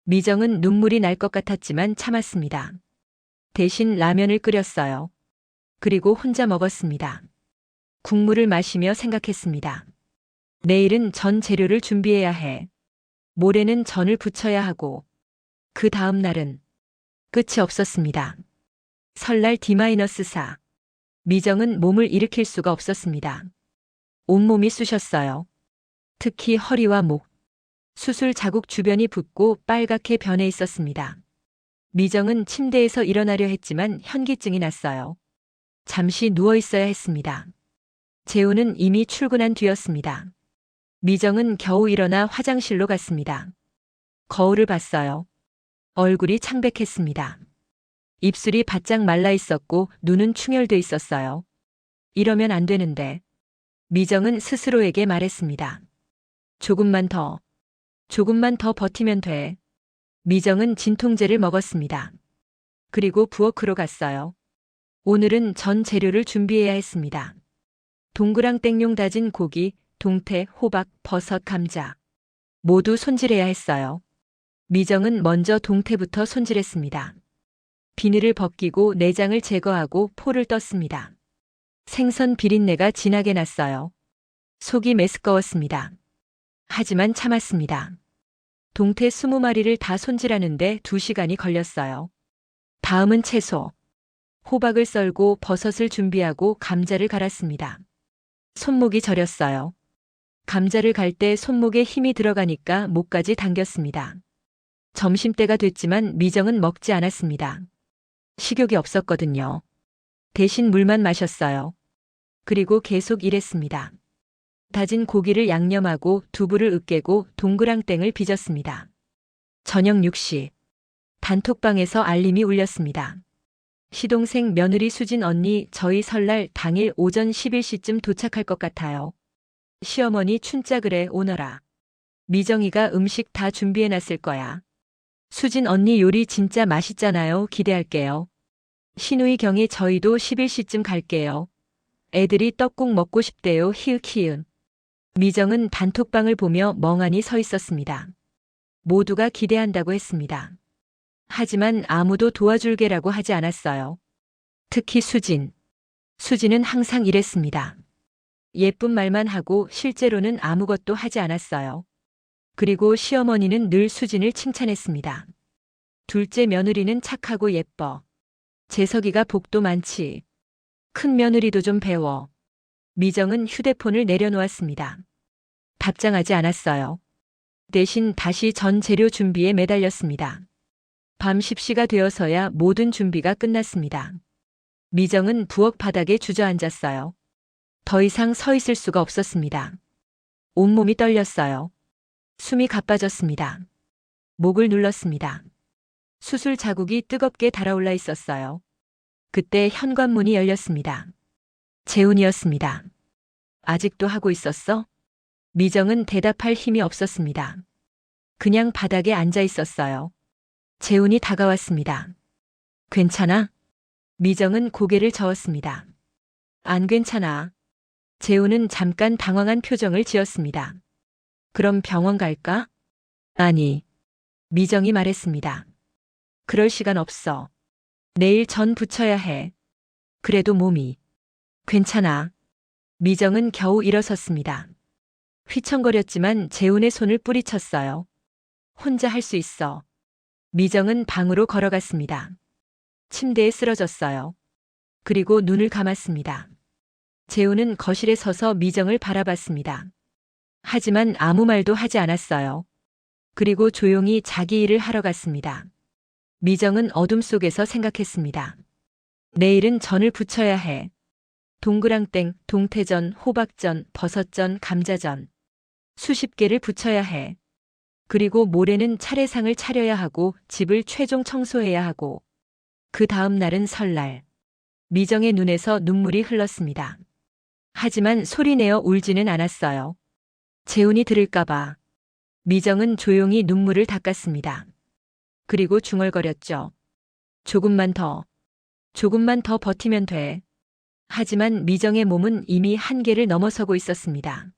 미정은 눈물이 날 것 같았지만 참았습니다. 대신 라면을 끓였어요. 그리고 혼자 먹었습니다. 국물을 마시며 생각했습니다. 내일은 전 재료를 준비해야 해. 모레는 전을 부쳐야 하고. 그 다음 날은 끝이 없었습니다. 설날 D-4. 미정은 몸을 일으킬 수가 없었습니다. 온몸이 쑤셨어요. 특히 허리와 목. 수술 자국 주변이 붓고 빨갛게 변해 있었습니다. 미정은 침대에서 일어나려 했지만 현기증이 났어요. 잠시 누워 있어야 했습니다. 재훈은 이미 출근한 뒤였습니다. 미정은 겨우 일어나 화장실로 갔습니다. 거울을 봤어요. 얼굴이 창백했습니다. 입술이 바짝 말라 있었고 눈은 충혈돼 있었어요. 이러면 안 되는데. 미정은 스스로에게 말했습니다. 조금만 더 버티면 돼. 미정은 진통제를 먹었습니다. 그리고 부엌으로 갔어요. 오늘은 전 재료를 준비해야 했습니다. 동그랑 땡용 다진 고기, 동태, 호박, 버섯, 감자. 모두 손질해야 했어요. 미정은 먼저 동태부터 손질했습니다. 비늘을 벗기고 내장을 제거하고 포를 떴습니다. 생선 비린내가 진하게 났어요. 속이 메스꺼웠습니다. 하지만 참았습니다. 동태 20마리를 다 손질하는데 2시간이 걸렸어요. 다음은 채소. 호박을 썰고 버섯을 준비하고 감자를 갈았습니다. 손목이 저렸어요. 감자를 갈 때 손목에 힘이 들어가니까 목까지 당겼습니다. 점심때가 됐지만 미정은 먹지 않았습니다. 식욕이 없었거든요. 대신 물만 마셨어요. 그리고 계속 일했습니다. 다진 고기를 양념하고 두부를 으깨고 동그랑땡을 빚었습니다. 저녁 6시. 단톡방에서 알림이 울렸습니다. 시동생 며느리 수진 언니 저희 설날 당일 오전 11시쯤 도착할 것 같아요. 시어머니 춘짝을에 오너라. 미정이가 음식 다 준비해놨을 거야. 수진 언니 요리 진짜 맛있잖아요. 기대할게요. 신우이 경에 저희도 11시쯤 갈게요. 애들이 떡국 먹고 싶대요. 히읗히읗. 미정은 단톡방을 보며 멍하니 서 있었습니다. 모두가 기대한다고 했습니다. 하지만 아무도 도와줄게라고 하지 않았어요. 특히 수진. 수진은 항상 이랬습니다. 예쁜 말만 하고 실제로는 아무것도 하지 않았어요. 그리고 시어머니는 늘 수진을 칭찬했습니다. 둘째 며느리는 착하고 예뻐. 재석이가 복도 많지. 큰 며느리도 좀 배워. 미정은 휴대폰을 내려놓았습니다. 답장하지 않았어요. 대신 다시 전 재료 준비에 매달렸습니다. 밤 10시가 되어서야 모든 준비가 끝났습니다. 미정은 부엌 바닥에 주저앉았어요. 더 이상 서 있을 수가 없었습니다. 온몸이 떨렸어요. 숨이 가빠졌습니다. 목을 눌렀습니다. 수술 자국이 뜨겁게 달아올라 있었어요. 그때 현관문이 열렸습니다. 재훈이었습니다. 아직도 하고 있었어? 미정은 대답할 힘이 없었습니다. 그냥 바닥에 앉아 있었어요. 재훈이 다가왔습니다. 괜찮아? 미정은 고개를 저었습니다. 안 괜찮아. 재훈은 잠깐 당황한 표정을 지었습니다. 그럼 병원 갈까? 아니. 미정이 말했습니다. 그럴 시간 없어. 내일 전 붙여야 해. 그래도 몸이. 괜찮아. 미정은 겨우 일어섰습니다. 휘청거렸지만 재훈의 손을 뿌리쳤어요. 혼자 할 수 있어. 미정은 방으로 걸어갔습니다. 침대에 쓰러졌어요. 그리고 눈을 감았습니다. 재훈은 거실에 서서 미정을 바라봤습니다. 하지만 아무 말도 하지 않았어요. 그리고 조용히 자기 일을 하러 갔습니다. 미정은 어둠 속에서 생각했습니다. 내일은 전을 부쳐야 해. 동그랑땡, 동태전, 호박전, 버섯전, 감자전. 수십 개를 부쳐야 해. 그리고 모레는 차례상을 차려야 하고 집을 최종 청소해야 하고. 그 다음 날은 설날. 미정의 눈에서 눈물이 흘렀습니다. 하지만 소리내어 울지는 않았어요. 재훈이 들을까봐. 미정은 조용히 눈물을 닦았습니다. 그리고 중얼거렸죠. 조금만 더 버티면 돼. 하지만 미정의 몸은 이미 한계를 넘어서고 있었습니다.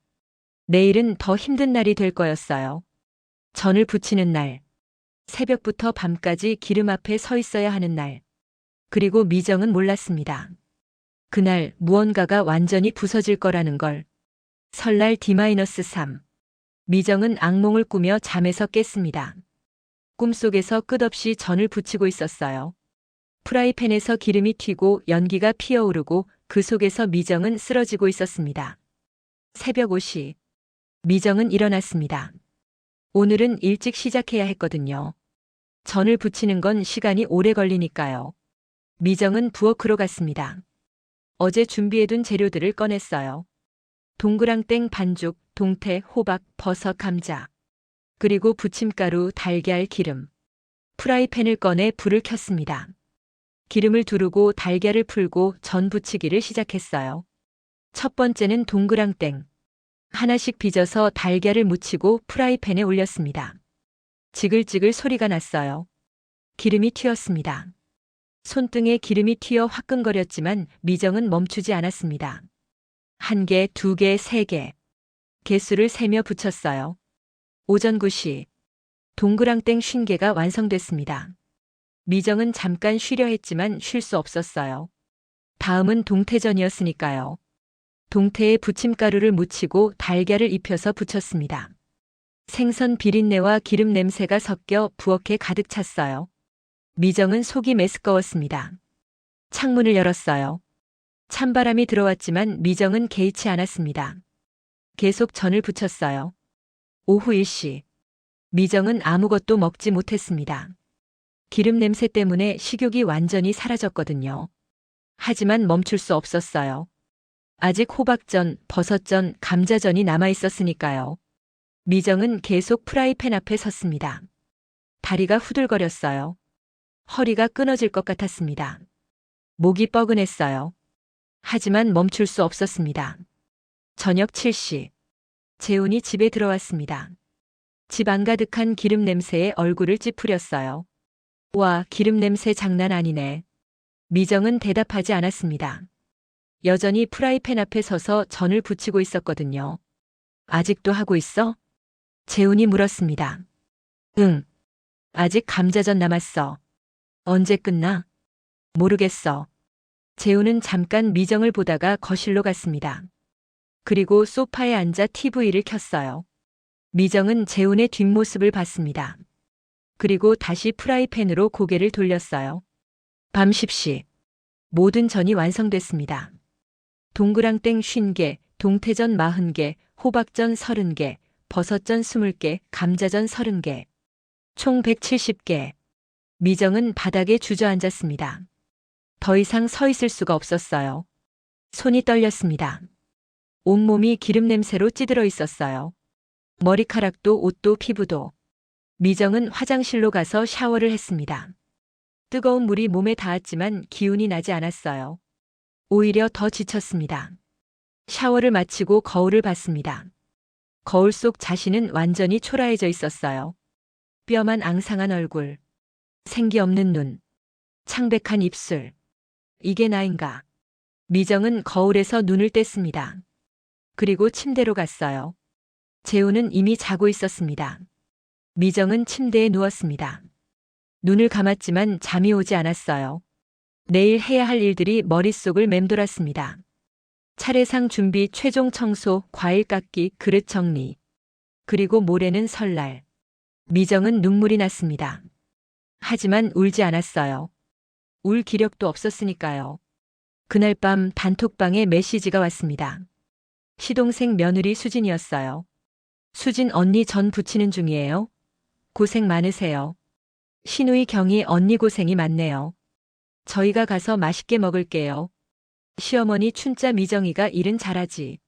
내일은 더 힘든 날이 될 거였어요. 전을 부치는 날. 새벽부터 밤까지 기름 앞에 서 있어야 하는 날. 그리고 미정은 몰랐습니다. 그날 무언가가 완전히 부서질 거라는 걸. 설날 D-3. 미정은 악몽을 꾸며 잠에서 깼습니다. 꿈속에서 끝없이 전을 부치고 있었어요. 프라이팬에서 기름이 튀고 연기가 피어오르고 그 속에서 미정은 쓰러지고 있었습니다. 새벽 5시. 미정은 일어났습니다. 오늘은 일찍 시작해야 했거든요. 전을 부치는 건 시간이 오래 걸리니까요. 미정은 부엌으로 갔습니다. 어제 준비해둔 재료들을 꺼냈어요. 동그랑땡 반죽, 동태, 호박, 버섯, 감자. 그리고 부침가루, 달걀, 기름. 프라이팬을 꺼내 불을 켰습니다. 기름을 두르고 달걀을 풀고 전 부치기를 시작했어요. 첫 번째는 동그랑땡. 하나씩 빚어서 달걀을 묻히고 프라이팬에 올렸습니다. 지글지글 소리가 났어요. 기름이 튀었습니다. 손등에 기름이 튀어 화끈거렸지만 미정은 멈추지 않았습니다. 1개, 2개, 3개. 개수를 세며 붙였어요. 오전 9시. 동그랑땡 50개가 완성됐습니다. 미정은 잠깐 쉬려 했지만 쉴 수 없었어요. 다음은 동태전이었으니까요. 동태에 부침가루를 묻히고 달걀을 입혀서 부쳤습니다. 생선 비린내와 기름 냄새가 섞여 부엌에 가득 찼어요. 미정은 속이 메스꺼웠습니다. 창문을 열었어요. 찬바람이 들어왔지만 미정은 개의치 않았습니다. 계속 전을 부쳤어요. 오후 1시. 미정은 아무것도 먹지 못했습니다. 기름 냄새 때문에 식욕이 완전히 사라졌거든요. 하지만 멈출 수 없었어요. 아직 호박전, 버섯전, 감자전이 남아 있었으니까요. 미정은 계속 프라이팬 앞에 섰습니다. 다리가 후들거렸어요. 허리가 끊어질 것 같았습니다. 목이 뻐근했어요. 하지만 멈출 수 없었습니다. 저녁 7시. 재훈이 집에 들어왔습니다. 집 안 가득한 기름 냄새에 얼굴을 찌푸렸어요. 와, 기름 냄새 장난 아니네. 미정은 대답하지 않았습니다. 여전히 프라이팬 앞에 서서 전을 부치고 있었거든요. 아직도 하고 있어? 재훈이 물었습니다. 응. 아직 감자전 남았어. 언제 끝나? 모르겠어. 재훈은 잠깐 미정을 보다가 거실로 갔습니다. 그리고 소파에 앉아 TV를 켰어요. 미정은 재훈의 뒷모습을 봤습니다. 그리고 다시 프라이팬으로 고개를 돌렸어요. 밤 10시. 모든 전이 완성됐습니다. 동그랑땡 50개, 동태전 40개, 호박전 30개, 버섯전 20개, 감자전 30개. 총 170개. 미정은 바닥에 주저앉았습니다. 더 이상 서 있을 수가 없었어요. 손이 떨렸습니다. 온몸이 기름 냄새로 찌들어 있었어요. 머리카락도 옷도 피부도. 미정은 화장실로 가서 샤워를 했습니다. 뜨거운 물이 몸에 닿았지만 기운이 나지 않았어요. 오히려 더 지쳤습니다. 샤워를 마치고 거울을 봤습니다. 거울 속 자신은 완전히 초라해져 있었어요. 뼈만 앙상한 얼굴, 생기 없는 눈, 창백한 입술. 이게 나인가? 미정은 거울에서 눈을 뗐습니다. 그리고 침대로 갔어요. 재훈은 이미 자고 있었습니다. 미정은 침대에 누웠습니다. 눈을 감았지만 잠이 오지 않았어요. 내일 해야 할 일들이 머릿속을 맴돌았습니다. 차례상 준비, 최종 청소, 과일 깎기, 그릇 정리. 그리고 모레는 설날. 미정은 눈물이 났습니다. 하지만 울지 않았어요. 울 기력도 없었으니까요. 그날 밤 단톡방에 메시지가 왔습니다. 시동생 며느리 수진이었어요. 수진 언니 전 부치는 중이에요. 고생 많으세요. 신우이 경이 언니 고생이 많네요. 저희가 가서 맛있게 먹을게요. 시어머니 춘자 미정이가 일은 잘하지.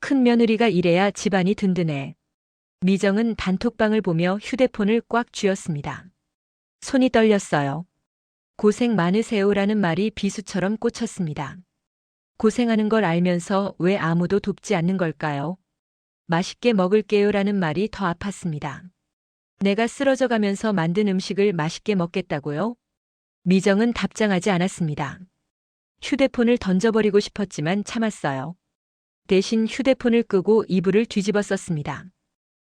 큰 며느리가 이래야 집안이 든든해. 미정은 단톡방을 보며 휴대폰을 꽉 쥐었습니다. 손이 떨렸어요. 고생 많으세요라는 말이 비수처럼 꽂혔습니다. 고생하는 걸 알면서 왜 아무도 돕지 않는 걸까요? 맛있게 먹을게요라는 말이 더 아팠습니다. 내가 쓰러져 가면서 만든 음식을 맛있게 먹겠다고요? 미정은 답장하지 않았습니다. 휴대폰을 던져버리고 싶었지만 참았어요. 대신 휴대폰을 끄고 이불을 뒤집어 썼습니다.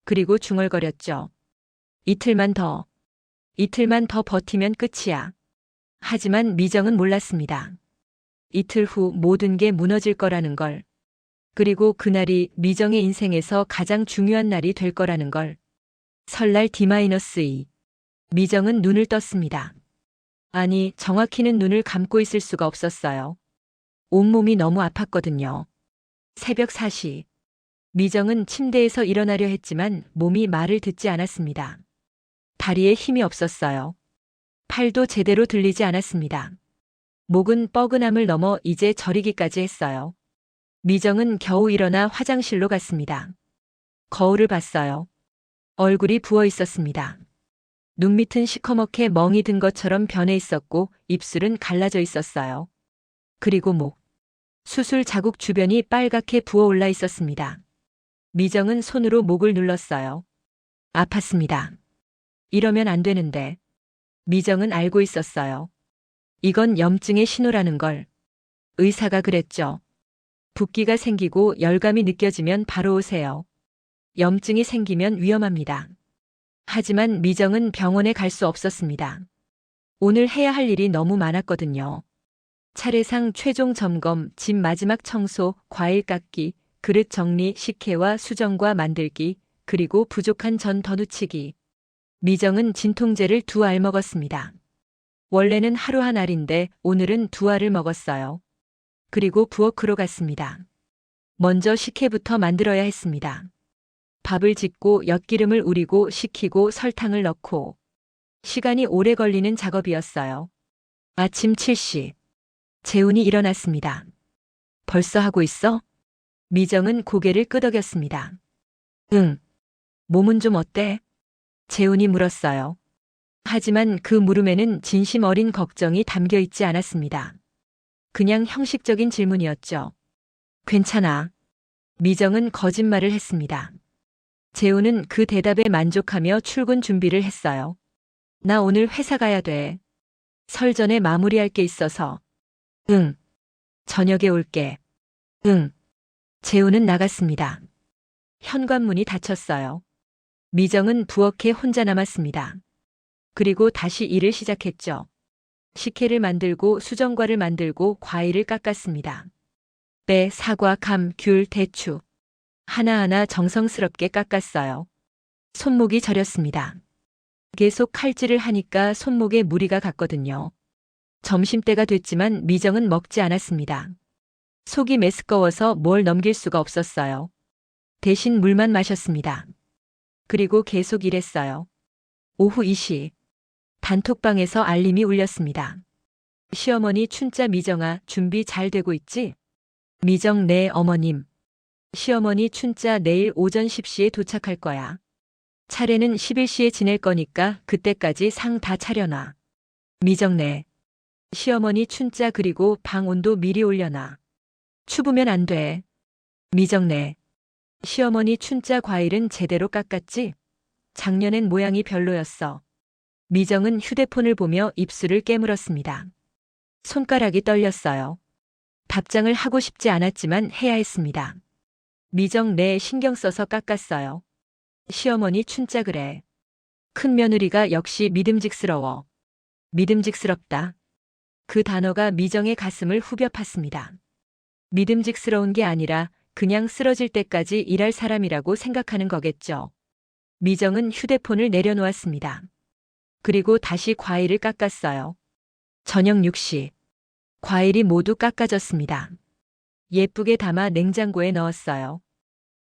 그리고 중얼거렸죠. 이틀만 더 버티면 끝이야. 하지만 미정은 몰랐습니다. 이틀 후 모든 게 무너질 거라는 걸. 그리고 그날이 미정의 인생에서 가장 중요한 날이 될 거라는 걸. 설날 D-2. 미정은 눈을 떴습니다. 아니, 정확히는 눈을 감고 있을 수가 없었어요. 온몸이 너무 아팠거든요. 새벽 4시. 미정은 침대에서 일어나려 했지만 몸이 말을 듣지 않았습니다. 다리에 힘이 없었어요. 팔도 제대로 들리지 않았습니다. 목은 뻐근함을 넘어 이제 저리기까지 했어요. 미정은 겨우 일어나 화장실로 갔습니다. 거울을 봤어요. 얼굴이 부어 있었습니다. 눈밑은 시커멓게 멍이 든 것처럼 변해 있었고 입술은 갈라져 있었어요. 그리고 목, 수술 자국 주변이 빨갛게 부어올라 있었습니다. 미정은 손으로 목을 눌렀어요. 아팠습니다. 이러면 안 되는데. 미정은 알고 있었어요. 이건 염증의 신호라는 걸. 의사가 그랬죠. 붓기가 생기고 열감이 느껴지면 바로 오세요. 염증이 생기면 위험합니다. 하지만 미정은 병원에 갈 수 없었습니다. 오늘 해야 할 일이 너무 많았거든요. 차례상 최종 점검, 집 마지막 청소, 과일 깎기, 그릇 정리, 식혜와 수정과 만들기, 그리고 부족한 전 더 누치기. 미정은 진통제를 2알 먹었습니다. 원래는 하루 한 알인데 오늘은 2알을 먹었어요. 그리고 부엌으로 갔습니다. 먼저 식혜부터 만들어야 했습니다. 밥을 짓고 엿기름을 우리고 식히고 설탕을 넣고 시간이 오래 걸리는 작업이었어요. 아침 7시. 재훈이 일어났습니다. 벌써 하고 있어? 미정은 고개를 끄덕였습니다. 응. 몸은 좀 어때? 재훈이 물었어요. 하지만 그 물음에는 진심 어린 걱정이 담겨 있지 않았습니다. 그냥 형식적인 질문이었죠. 괜찮아. 미정은 거짓말을 했습니다. 재훈은 그 대답에 만족하며 출근 준비를 했어요. 나 오늘 회사 가야 돼. 설 전에 마무리할 게 있어서. 응. 저녁에 올게. 응. 재훈은 나갔습니다. 현관문이 닫혔어요. 미정은 부엌에 혼자 남았습니다. 그리고 다시 일을 시작했죠. 식혜를 만들고 수정과를 만들고 과일을 깎았습니다. 배, 사과, 감, 귤, 대추. 하나하나 정성스럽게 깎았어요. 손목이 저렸습니다. 계속 칼질을 하니까 손목에 무리가 갔거든요. 점심때가 됐지만 미정은 먹지 않았습니다. 속이 메스꺼워서 뭘 넘길 수가 없었어요. 대신 물만 마셨습니다. 그리고 계속 일했어요. 오후 2시. 단톡방에서 알림이 울렸습니다. 시어머니 춘자 미정아, 준비 잘 되고 있지? 미정 네 어머님. 시어머니 춘자 내일 오전 10시에 도착할 거야. 차례는 11시에 지낼 거니까 그때까지 상 다 차려놔. 미정 네. 시어머니 춘자 그리고 방 온도 미리 올려놔. 추우면 안 돼. 미정 네. 시어머니 춘자 과일은 제대로 깎았지? 작년엔 모양이 별로였어. 미정은 휴대폰을 보며 입술을 깨물었습니다. 손가락이 떨렸어요. 답장을 하고 싶지 않았지만 해야 했습니다. 미정 내 신경 써서 깎았어요. 시어머니 춘자 그래. 큰 며느리가 역시 믿음직스러워. 믿음직스럽다. 그 단어가 미정의 가슴을 후벼 팠습니다. 믿음직스러운 게 아니라 그냥 쓰러질 때까지 일할 사람이라고 생각하는 거겠죠. 미정은 휴대폰을 내려놓았습니다. 그리고 다시 과일을 깎았어요. 저녁 6시. 과일이 모두 깎아졌습니다. 예쁘게 담아 냉장고에 넣었어요.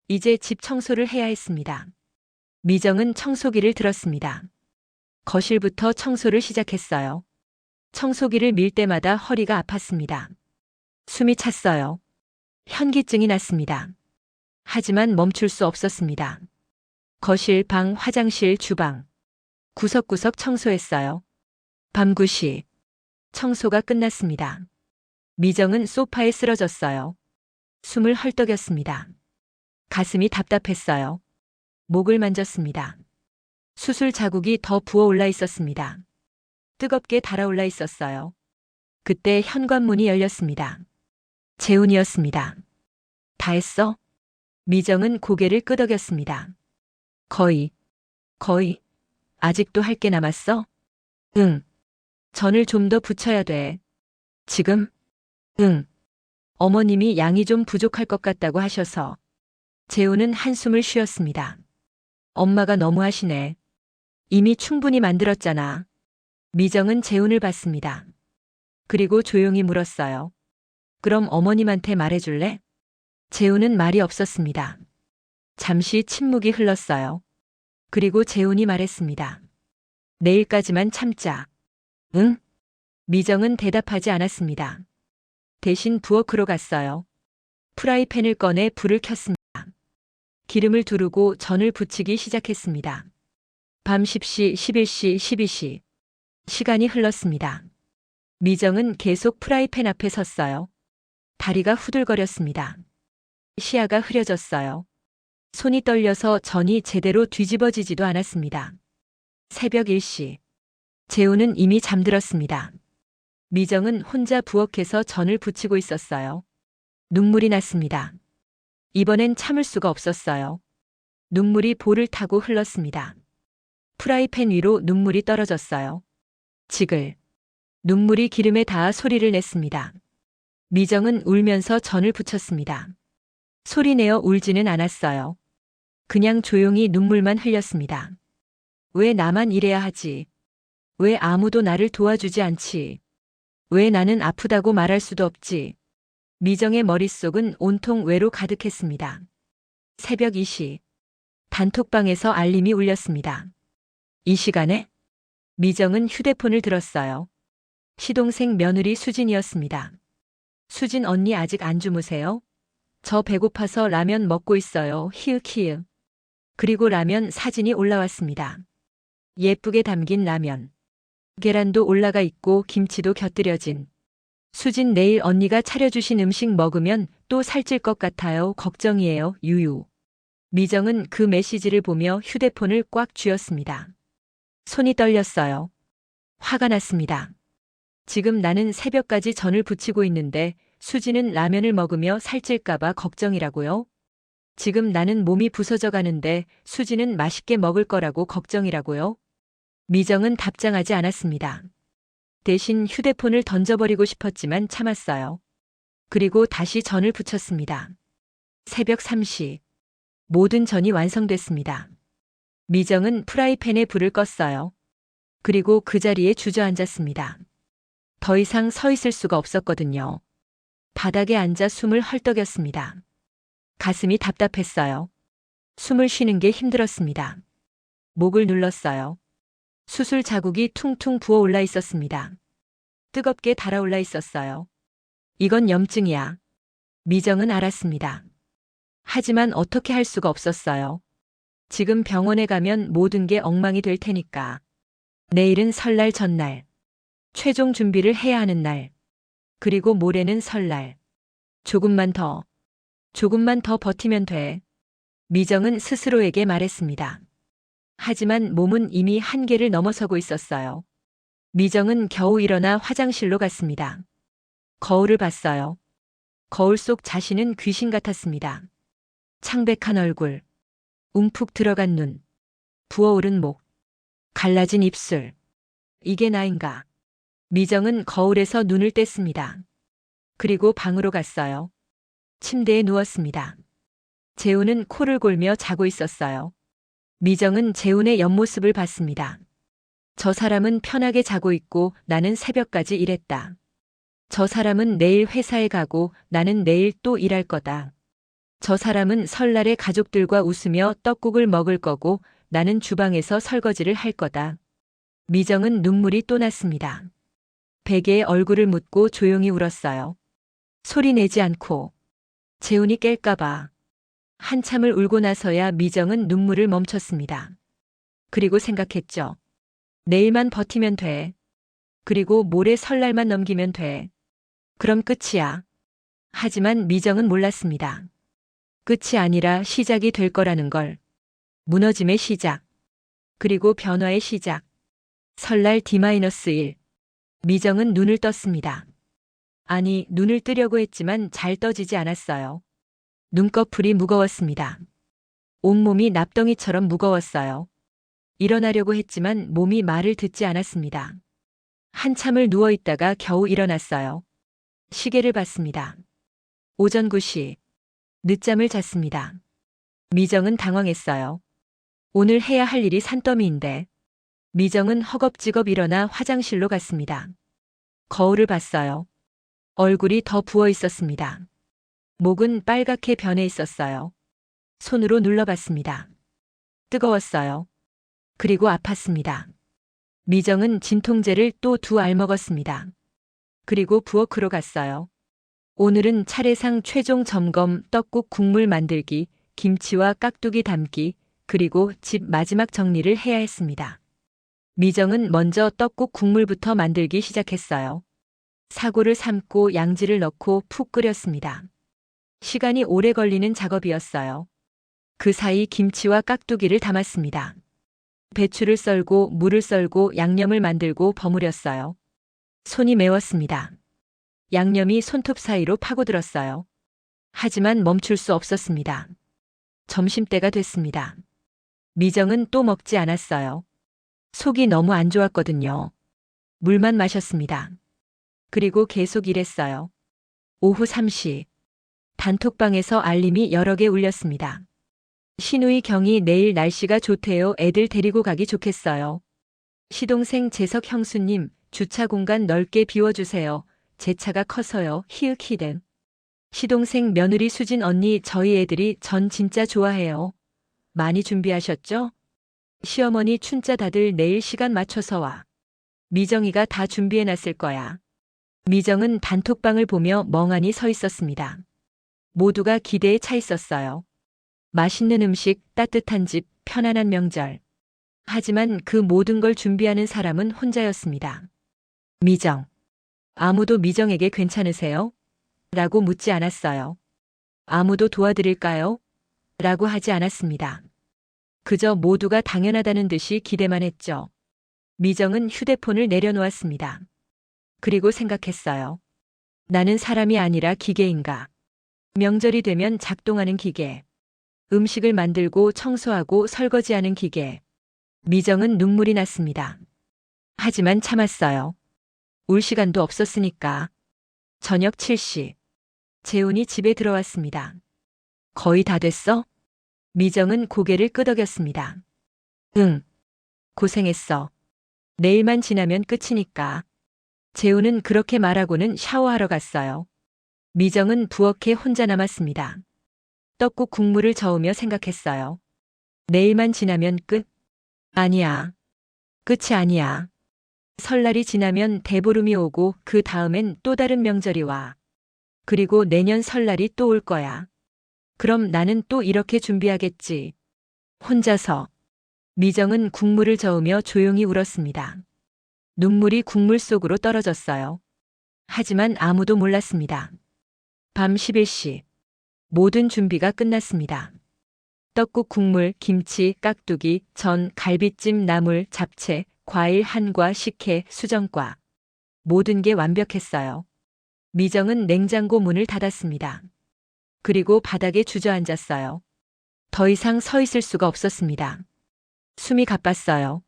이제 집 청소를 해야 했습니다. 미정은 청소기를 들었습니다. 거실부터 청소를 시작했어요. 청소기를 밀 때마다 허리가 아팠습니다. 숨이 찼어요. 현기증이 났습니다. 하지만 멈출 수 없었습니다. 거실, 방, 화장실, 주방. 구석구석 청소했어요. 밤 9시. 청소가 끝났습니다. 미정은 소파에 쓰러졌어요. 숨을 헐떡였습니다. 가슴이 답답했어요. 목을 만졌습니다. 수술 자국이 더 부어올라 있었습니다. 뜨겁게 달아올라 있었어요. 그때 현관문이 열렸습니다. 재훈이었습니다. 다 했어? 미정은 고개를 끄덕였습니다. 거의. 아직도 할 게 남았어? 응. 전을 좀 더 붙여야 돼. 지금? 응. 어머님이 양이 좀 부족할 것 같다고 하셔서. 재훈은 한숨을 쉬었습니다. 엄마가 너무하시네. 이미 충분히 만들었잖아. 미정은 재훈을 봤습니다. 그리고 조용히 물었어요. 그럼 어머님한테 말해줄래? 재훈은 말이 없었습니다. 잠시 침묵이 흘렀어요. 그리고 재훈이 말했습니다. 내일까지만 참자. 응? 미정은 대답하지 않았습니다. 대신 부엌으로 갔어요. 프라이팬을 꺼내 불을 켰습니다. 기름을 두르고 전을 부치기 시작했습니다. 밤 10시, 11시, 12시. 시간이 흘렀습니다. 미정은 계속 프라이팬 앞에 섰어요. 다리가 후들거렸습니다. 시야가 흐려졌어요. 손이 떨려서 전이 제대로 뒤집어지지도 않았습니다. 새벽 1시. 재훈은 이미 잠들었습니다. 미정은 혼자 부엌에서 전을 부치고 있었어요. 눈물이 났습니다. 이번엔 참을 수가 없었어요. 눈물이 볼을 타고 흘렀습니다. 프라이팬 위로 눈물이 떨어졌어요. 지글. 눈물이 기름에 닿아 소리를 냈습니다. 미정은 울면서 전을 부쳤습니다. 소리내어 울지는 않았어요. 그냥 조용히 눈물만 흘렸습니다. 왜 나만 이래야 하지? 왜 아무도 나를 도와주지 않지? 왜 나는 아프다고 말할 수도 없지? 미정의 머릿속은 온통 외로 가득했습니다. 새벽 2시. 단톡방에서 알림이 울렸습니다. 이 시간에 미정은 휴대폰을 들었어요. 시동생 며느리 수진이었습니다. 수진 언니 아직 안 주무세요? 저 배고파서 라면 먹고 있어요. 히읗히읗. 그리고 라면 사진이 올라왔습니다. 예쁘게 담긴 라면. 계란도 올라가 있고 김치도 곁들여진. 수진 내일 언니가 차려주신 음식 먹으면 또 살찔 것 같아요. 걱정이에요. 유유. 미정은 그 메시지를 보며 휴대폰을 꽉 쥐었습니다. 손이 떨렸어요. 화가 났습니다. 지금 나는 새벽까지 전을 부치고 있는데 수진은 라면을 먹으며 살찔까봐 걱정이라고요? 지금 나는 몸이 부서져 가는데 수진은 맛있게 먹을 거라고 걱정이라고요? 미정은 답장하지 않았습니다. 대신 휴대폰을 던져버리고 싶었지만 참았어요. 그리고 다시 전을 부쳤습니다. 새벽 3시. 모든 전이 완성됐습니다. 미정은 프라이팬에 불을 껐어요. 그리고 그 자리에 주저앉았습니다. 더 이상 서 있을 수가 없었거든요. 바닥에 앉아 숨을 헐떡였습니다. 가슴이 답답했어요. 숨을 쉬는 게 힘들었습니다. 목을 눌렀어요. 수술 자국이 퉁퉁 부어올라 있었습니다. 뜨겁게 달아올라 있었어요. 이건 염증이야. 미정은 알았습니다. 하지만 어떻게 할 수가 없었어요. 지금 병원에 가면 모든 게 엉망이 될 테니까. 내일은 설날 전날. 최종 준비를 해야 하는 날. 그리고 모레는 설날. 조금만 더 버티면 돼. 미정은 스스로에게 말했습니다. 하지만 몸은 이미 한계를 넘어서고 있었어요. 미정은 겨우 일어나 화장실로 갔습니다. 거울을 봤어요. 거울 속 자신은 귀신 같았습니다. 창백한 얼굴, 움푹 들어간 눈, 부어오른 목, 갈라진 입술. 이게 나인가? 미정은 거울에서 눈을 뗐습니다. 그리고 방으로 갔어요. 침대에 누웠습니다. 재훈은 코를 골며 자고 있었어요. 미정은 재훈의 옆모습을 봤습니다. 저 사람은 편하게 자고 있고 나는 새벽까지 일했다. 저 사람은 내일 회사에 가고 나는 내일 또 일할 거다. 저 사람은 설날에 가족들과 웃으며 떡국을 먹을 거고 나는 주방에서 설거지를 할 거다. 미정은 눈물이 또 났습니다. 베개에 얼굴을 묻고 조용히 울었어요. 소리 내지 않고. 재훈이 깰까봐. 한참을 울고 나서야 미정은 눈물을 멈췄습니다. 그리고 생각했죠. 내일만 버티면 돼. 그리고 모레 설날만 넘기면 돼. 그럼 끝이야. 하지만 미정은 몰랐습니다. 끝이 아니라 시작이 될 거라는 걸. 무너짐의 시작. 그리고 변화의 시작. 설날 D-1. 미정은 눈을 떴습니다. 아니, 눈을 뜨려고 했지만 잘 떠지지 않았어요. 눈꺼풀이 무거웠습니다. 온몸이 납덩이처럼 무거웠어요. 일어나려고 했지만 몸이 말을 듣지 않았습니다. 한참을 누워있다가 겨우 일어났어요. 시계를 봤습니다. 오전 9시. 늦잠을 잤습니다. 미정은 당황했어요. 오늘 해야 할 일이 산더미인데. 미정은 허겁지겁 일어나 화장실로 갔습니다. 거울을 봤어요. 얼굴이 더 부어 있었습니다. 목은 빨갛게 변해 있었어요. 손으로 눌러봤습니다. 뜨거웠어요. 그리고 아팠습니다. 미정은 진통제를 또 2알 먹었습니다. 그리고 부엌으로 갔어요. 오늘은 차례상 최종 점검, 떡국 국물 만들기, 김치와 깍두기 담기, 그리고 집 마지막 정리를 해야 했습니다. 미정은 먼저 떡국 국물부터 만들기 시작했어요. 사고를 삶고 양지를 넣고 푹 끓였습니다. 시간이 오래 걸리는 작업이었어요. 그 사이 김치와 깍두기를 담았습니다. 배추를 썰고 물을 썰고 양념을 만들고 버무렸어요. 손이 매웠습니다. 양념이 손톱 사이로 파고들었어요. 하지만 멈출 수 없었습니다. 점심때가 됐습니다. 미정은 또 먹지 않았어요. 속이 너무 안 좋았거든요. 물만 마셨습니다. 그리고 계속 일했어요. 오후 3시. 단톡방에서 알림이 여러 개 울렸습니다. 신우이 경이 내일 날씨가 좋대요. 애들 데리고 가기 좋겠어요. 시동생 재석 형수님, 주차 공간 넓게 비워주세요. 제 차가 커서요. 히읗히읗. 시동생 며느리 수진 언니, 저희 애들이 전 진짜 좋아해요. 많이 준비하셨죠? 시어머니 춘자 다들 내일 시간 맞춰서 와. 미정이가 다 준비해놨을 거야. 미정은 단톡방을 보며 멍하니 서 있었습니다. 모두가 기대에 차 있었어요. 맛있는 음식, 따뜻한 집, 편안한 명절. 하지만 그 모든 걸 준비하는 사람은 혼자였습니다. 미정. 아무도 미정에게 괜찮으세요? 라고 묻지 않았어요. 아무도 도와드릴까요? 라고 하지 않았습니다. 그저 모두가 당연하다는 듯이 기대만 했죠. 미정은 휴대폰을 내려놓았습니다. 그리고 생각했어요. 나는 사람이 아니라 기계인가? 명절이 되면 작동하는 기계. 음식을 만들고 청소하고 설거지하는 기계. 미정은 눈물이 났습니다. 하지만 참았어요. 울 시간도 없었으니까. 저녁 7시. 재훈이 집에 들어왔습니다. 거의 다 됐어? 미정은 고개를 끄덕였습니다. 응. 고생했어. 내일만 지나면 끝이니까. 재훈은 그렇게 말하고는 샤워하러 갔어요. 미정은 부엌에 혼자 남았습니다. 떡국 국물을 저으며 생각했어요. 내일만 지나면 끝? 아니야. 끝이 아니야. 설날이 지나면 대보름이 오고 그 다음엔 또 다른 명절이 와. 그리고 내년 설날이 또 올 거야. 그럼 나는 또 이렇게 준비하겠지. 혼자서. 미정은 국물을 저으며 조용히 울었습니다. 눈물이 국물 속으로 떨어졌어요. 하지만 아무도 몰랐습니다. 밤 11시. 모든 준비가 끝났습니다. 떡국 국물, 김치, 깍두기, 전, 갈비찜, 나물, 잡채, 과일, 한과, 식혜, 수정과. 모든 게 완벽했어요. 미정은 냉장고 문을 닫았습니다. 그리고 바닥에 주저앉았어요. 더 이상 서 있을 수가 없었습니다. 숨이 가빴어요.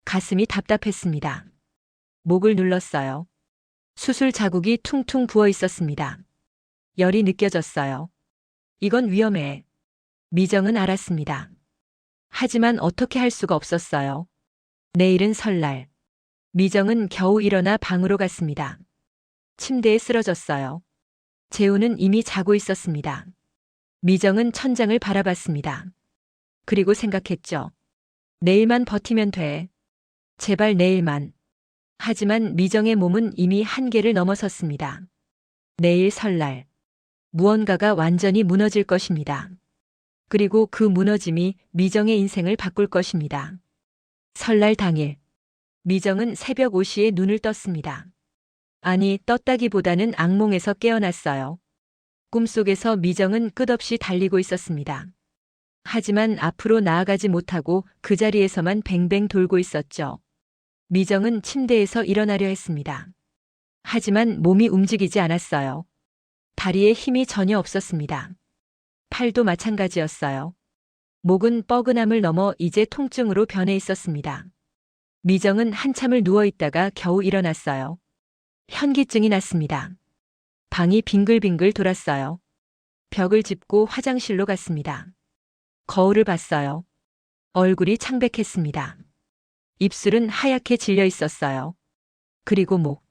가슴이 답답했습니다. 목을 눌렀어요. 수술 자국이 퉁퉁 부어 있었습니다. 열이 느껴졌어요. 이건 위험해. 미정은 알았습니다. 하지만 어떻게 할 수가 없었어요. 내일은 설날. 미정은 겨우 일어나 방으로 갔습니다. 침대에 쓰러졌어요. 재훈은 이미 자고 있었습니다. 미정은 천장을 바라봤습니다. 그리고 생각했죠. 내일만 버티면 돼. 제발 내일만. 하지만 미정의 몸은 이미 한계를 넘어섰습니다. 내일 설날. 무언가가 완전히 무너질 것입니다. 그리고 그 무너짐이 미정의 인생을 바꿀 것입니다. 설날 당일. 미정은 새벽 5시에 눈을 떴습니다. 아니, 떴다기보다는 악몽에서 깨어났어요. 꿈속에서 미정은 끝없이 달리고 있었습니다. 하지만 앞으로 나아가지 못하고 그 자리에서만 뱅뱅 돌고 있었죠. 미정은 침대에서 일어나려 했습니다. 하지만 몸이 움직이지 않았어요. 다리에 힘이 전혀 없었습니다. 팔도 마찬가지였어요. 목은 뻐근함을 넘어 이제 통증으로 변해 있었습니다. 미정은 한참을 누워있다가 겨우 일어났어요. 현기증이 났습니다. 방이 빙글빙글 돌았어요. 벽을 짚고 화장실로 갔습니다. 거울을 봤어요. 얼굴이 창백했습니다. 입술은 하얗게 질려 있었어요. 그리고 목.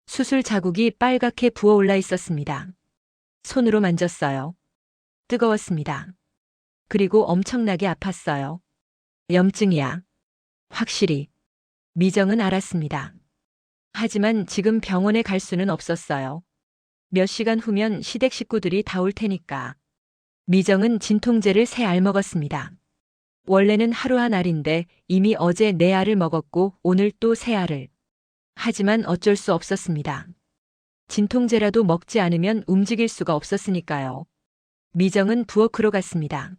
수술 자국이 빨갛게 부어올라 있었습니다. 손으로 만졌어요. 뜨거웠습니다. 그리고 엄청나게 아팠어요. 염증이야. 확실히. 미정은 알았습니다. 하지만 지금 병원에 갈 수는 없었어요. 몇 시간 후면 시댁 식구들이 다 올 테니까. 미정은 진통제를 3알 먹었습니다. 원래는 하루 한 알인데 이미 어제 4알을 먹었고 오늘 또 3알을. 하지만 어쩔 수 없었습니다. 진통제라도 먹지 않으면 움직일 수가 없었으니까요. 미정은 부엌으로 갔습니다.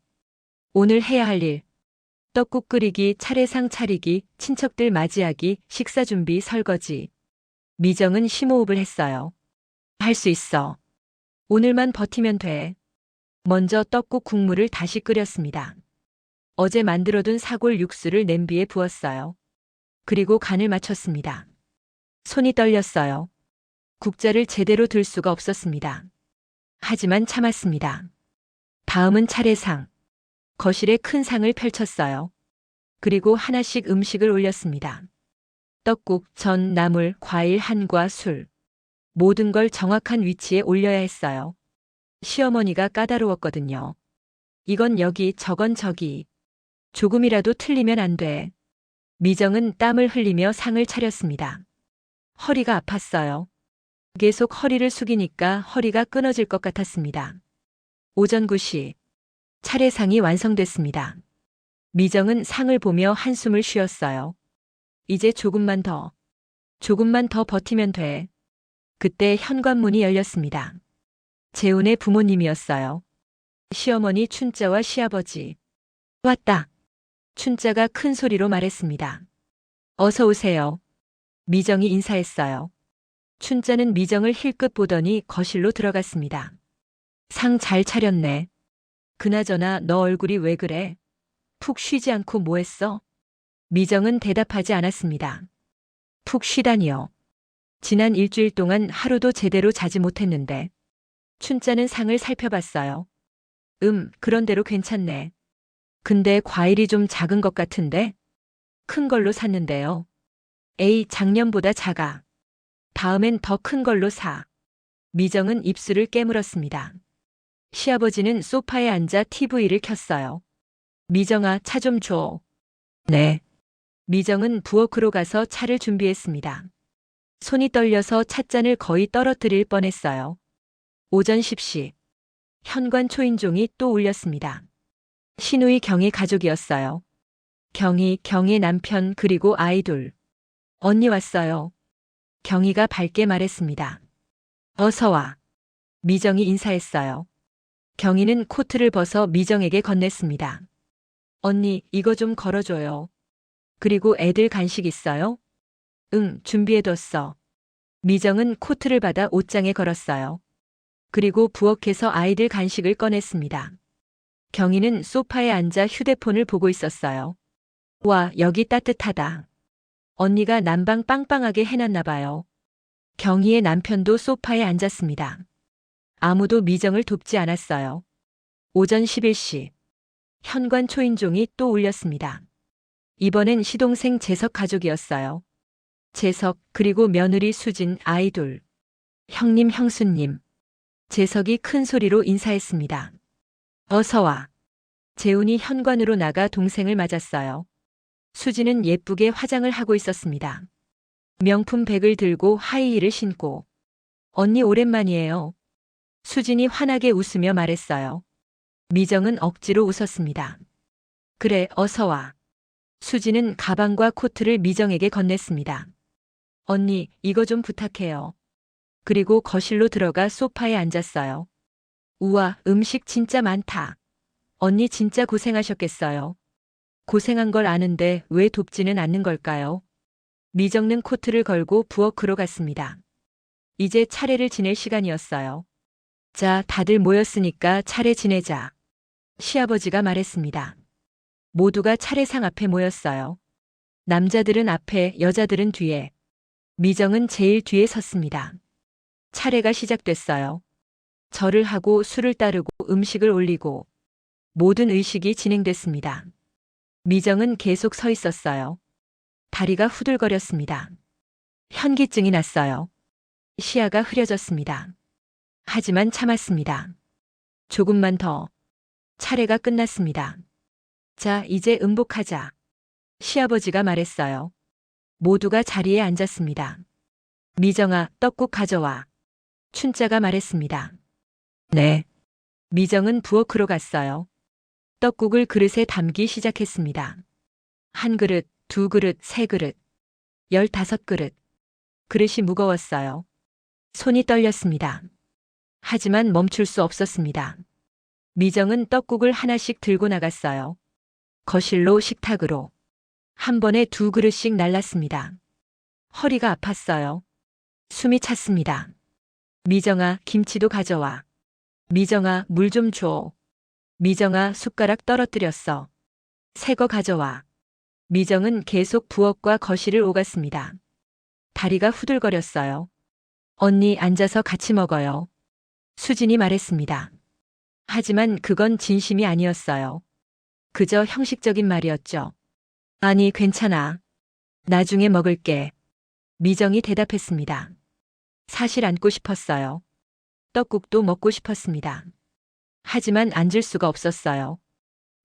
오늘 해야 할 일. 떡국 끓이기, 차례상 차리기, 친척들 맞이하기, 식사 준비, 설거지. 미정은 심호흡을 했어요. 할 수 있어. 오늘만 버티면 돼. 먼저 떡국 국물을 다시 끓였습니다. 어제 만들어둔 사골 육수를 냄비에 부었어요. 그리고 간을 맞췄습니다. 손이 떨렸어요. 국자를 제대로 들 수가 없었습니다. 하지만 참았습니다. 다음은 차례상. 거실에 큰 상을 펼쳤어요. 그리고 하나씩 음식을 올렸습니다. 떡국, 전, 나물, 과일, 한과, 술. 모든 걸 정확한 위치에 올려야 했어요. 시어머니가 까다로웠거든요. 이건 여기, 저건 저기. 조금이라도 틀리면 안 돼. 미정은 땀을 흘리며 상을 차렸습니다. 허리가 아팠어요. 계속 허리를 숙이니까 허리가 끊어질 것 같았습니다. 오전 9시. 차례상이 완성됐습니다. 미정은 상을 보며 한숨을 쉬었어요. 이제 조금만 더 버티면 돼. 그때 현관문이 열렸습니다. 재훈의 부모님이었어요. 시어머니 춘자와 시아버지. 왔다. 춘자가 큰 소리로 말했습니다. 어서 오세요. 미정이 인사했어요. 춘자는 미정을 힐끗 보더니 거실로 들어갔습니다. 상 잘 차렸네. 그나저나 너 얼굴이 왜 그래? 푹 쉬지 않고 뭐 했어? 미정은 대답하지 않았습니다. 푹 쉬다니요. 지난 일주일 동안 하루도 제대로 자지 못했는데. 춘자는 상을 살펴봤어요. 그런대로 괜찮네. 근데 과일이 좀 작은 것 같은데? 큰 걸로 샀는데요. 에이, 작년보다 작아. 다음엔 더 큰 걸로 사. 미정은 입술을 깨물었습니다. 시아버지는 소파에 앉아 TV를 켰어요. 미정아, 차 좀 줘. 네. 미정은 부엌으로 가서 차를 준비했습니다. 손이 떨려서 찻잔을 거의 떨어뜨릴 뻔했어요. 오전 10시. 현관 초인종이 또 울렸습니다. 신우이 경의 가족이었어요. 경의 남편 그리고 아이 둘. 언니 왔어요. 경희가 밝게 말했습니다. 어서 와. 미정이 인사했어요. 경희는 코트를 벗어 미정에게 건넸습니다. 언니, 이거 좀 걸어줘요. 그리고 애들 간식 있어요? 응, 준비해뒀어. 미정은 코트를 받아 옷장에 걸었어요. 그리고 부엌에서 아이들 간식을 꺼냈습니다. 경희는 소파에 앉아 휴대폰을 보고 있었어요. 와, 여기 따뜻하다. 언니가 난방 빵빵하게 해놨나 봐요. 경희의 남편도 소파에 앉았습니다. 아무도 미정을 돕지 않았어요. 오전 11시. 현관 초인종이 또 울렸습니다. 이번엔 시동생 재석 가족이었어요. 재석 그리고 며느리 수진 아이 둘. 형님 형수님. 재석이 큰 소리로 인사했습니다. 어서 와. 재훈이 현관으로 나가 동생을 맞았어요. 수진은 예쁘게 화장을 하고 있었습니다. 명품 백을 들고 하이힐을 신고. 언니 오랜만이에요. 수진이 환하게 웃으며 말했어요. 미정은 억지로 웃었습니다. 그래, 어서 와. 수진은 가방과 코트를 미정에게 건넸습니다. 언니, 이거 좀 부탁해요. 그리고 거실로 들어가 소파에 앉았어요. 우와, 음식 진짜 많다. 언니 진짜 고생하셨겠어요. 고생한 걸 아는데 왜 돕지는 않는 걸까요? 미정는 코트를 걸고 부엌으로 갔습니다. 이제 차례를 지낼 시간이었어요. 자, 다들 모였으니까 차례 지내자. 시아버지가 말했습니다. 모두가 차례상 앞에 모였어요. 남자들은 앞에, 여자들은 뒤에. 미정은 제일 뒤에 섰습니다. 차례가 시작됐어요. 절을 하고 술을 따르고 음식을 올리고 모든 의식이 진행됐습니다. 미정은 계속 서 있었어요. 다리가 후들거렸습니다. 현기증이 났어요. 시야가 흐려졌습니다. 하지만 참았습니다. 조금만 더. 차례가 끝났습니다. 자, 이제 음복하자. 시아버지가 말했어요. 모두가 자리에 앉았습니다. 미정아, 떡국 가져와. 춘자가 말했습니다. 네. 미정은 부엌으로 갔어요. 떡국을 그릇에 담기 시작했습니다. 한 그릇, 두 그릇, 세 그릇, 15그릇. 그릇이 무거웠어요. 손이 떨렸습니다. 하지만 멈출 수 없었습니다. 미정은 떡국을 하나씩 들고 나갔어요. 거실로 식탁으로. 한 번에 2그릇씩 날랐습니다. 허리가 아팠어요. 숨이 찼습니다. 미정아, 김치도 가져와. 미정아, 물 좀 줘. 미정아, 숟가락 떨어뜨렸어. 새 거 가져와. 미정은 계속 부엌과 거실을 오갔습니다. 다리가 후들거렸어요. 언니, 앉아서 같이 먹어요. 수진이 말했습니다. 하지만 그건 진심이 아니었어요. 그저 형식적인 말이었죠. 아니, 괜찮아. 나중에 먹을게. 미정이 대답했습니다. 사실 앉고 싶었어요. 떡국도 먹고 싶었습니다. 하지만 앉을 수가 없었어요.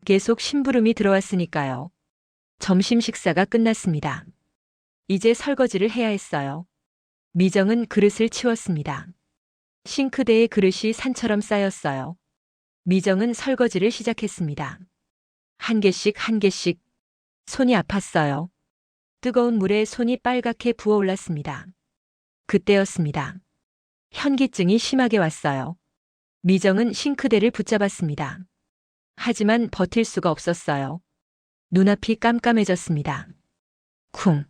계속 심부름이 들어왔으니까요. 점심 식사가 끝났습니다. 이제 설거지를 해야 했어요. 미정은 그릇을 치웠습니다. 싱크대에 그릇이 산처럼 쌓였어요. 미정은 설거지를 시작했습니다. 한 개씩 한 개씩. 손이 아팠어요. 뜨거운 물에 손이 빨갛게 부어올랐습니다. 그때였습니다. 현기증이 심하게 왔어요. 미정은 싱크대를 붙잡았습니다. 하지만 버틸 수가 없었어요. 눈앞이 깜깜해졌습니다. 쿵.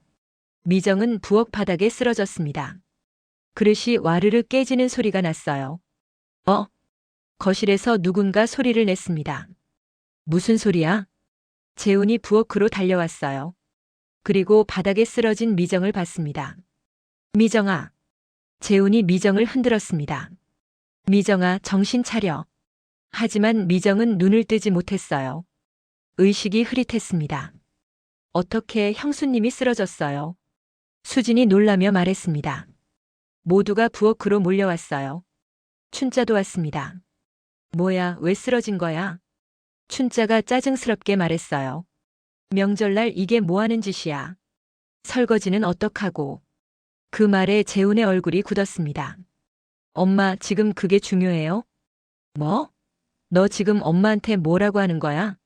미정은 부엌 바닥에 쓰러졌습니다. 그릇이 와르르 깨지는 소리가 났어요. 거실에서 누군가 소리를 냈습니다. 무슨 소리야? 재훈이 부엌으로 달려왔어요. 그리고 바닥에 쓰러진 미정을 봤습니다. 미정아. 재훈이 미정을 흔들었습니다. 미정아, 정신 차려. 하지만 미정은 눈을 뜨지 못했어요. 의식이 흐릿했습니다. 어떻게 형수님이 쓰러졌어요? 수진이 놀라며 말했습니다. 모두가 부엌으로 몰려왔어요. 춘자도 왔습니다. 뭐야, 왜 쓰러진 거야? 춘자가 짜증스럽게 말했어요. 명절날 이게 뭐 하는 짓이야? 설거지는 어떡하고? 그 말에 재훈의 얼굴이 굳었습니다. 엄마, 지금 그게 중요해요? 뭐? 너 지금 엄마한테 뭐라고 하는 거야?